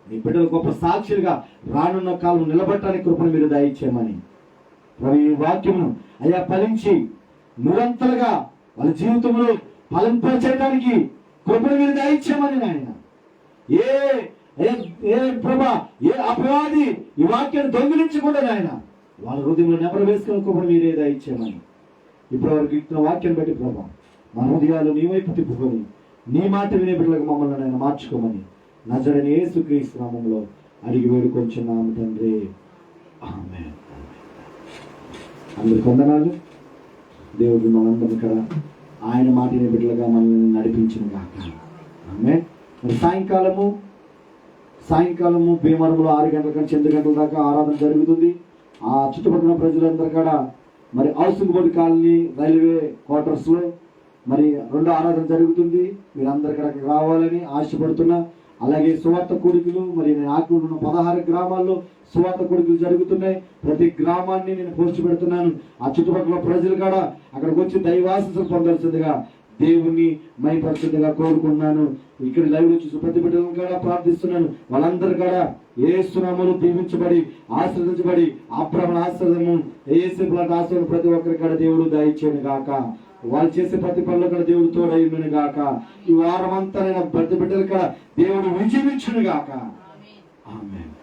నీ బిడ్డలు గొప్ప సాక్షులుగా రానున్న కాలం నిలబడటానికి కృపను మీరు దయచేయమని ప్రభు ఈ వాక్యమును అయ్యా ఫలించి నిరంతరంగా వాళ్ళ జీవితంలో ఫలింపచేయడానికి కృపను మీరు దయచేయమని నాయన. ఏ ప్రభా ఏ అపవాది ఈ వాక్యాన్ని దొంగిలించకుండా నాయన వాళ్ళ హృదయంలో నెపరు వేసుకుని కృపను మీరే దయచేయమని ఇప్పటి వరకు ఇచ్చిన వాక్యాన్ని బట్టి ప్రభా మా హృదయాలు నీ వైపు తిప్పుకొని నీ మాట వినే బిడ్డలకు మమ్మల్ని ఆయన మార్చుకోమని నజరేయుడైన యేసుక్రీస్తు నామములో అడిగి వేడుకొంచున్నాము తండ్రి, ఆమేన్. అందరికి వందనాలు. దేవుడు మనందరం ఇక్కడ ఆయన మాట వినే బిడ్డలుగా మనల్ని నడిపించిన గాక, ఆమేన్. మరి సాయంకాలము భీమవరంలో 6 గంటల నుంచి 8 గంటల దాకా ఆరాధన జరుగుతుంది. ఆ చుట్టుపక్కల ప్రజలందరూ కూడా మరి హౌసింగ్ బోర్డు కాలనీ రైల్వే క్వార్టర్స్లో మరి 2 ఆరాధన జరుగుతుంది. మీరందరూ ఇక్కడికి రావాలని ఆశపడుతున్నా. అలాగే సువార్త కూడికలు మరి నేను ఆకులున్న 16 గ్రామాల్లో సువార్త కూడికలు జరుగుతున్నాయి. ప్రతి గ్రామాన్ని నేను పోస్ట్ పెడుతున్నాను. ఆ చుట్టుపక్కల ప్రజలు కూడా అక్కడికి వచ్చి దైవాశీస్సులు పొందాల్సిందిగా దేవుణ్ణి మైపరిచిందిగా కోరుకున్నాను. ఇక్కడ లైవ్ చూసి ప్రతి బిడ్డలను కూడా ప్రార్థిస్తున్నాను. వాళ్ళందరూ కూడా యేసు నామములో దీవించబడి ఆశీర్వదించబడి అబ్రహ్మ ఆశీర్వాదము యేసు ప్లాట్ ఆశీర్వాదం ప్రతి ఒక్కరికి కూడా దేవుడు దయచేయను గాక. వాళ్ళు చేసే ప్రతి పనులు కూడా దేవుడు తోడైను గాక. ఈ వారం అంతా నేను ప్రతి బిడ్డలు కూడా దేవుడు విజయించును గాక. ఆమేన్.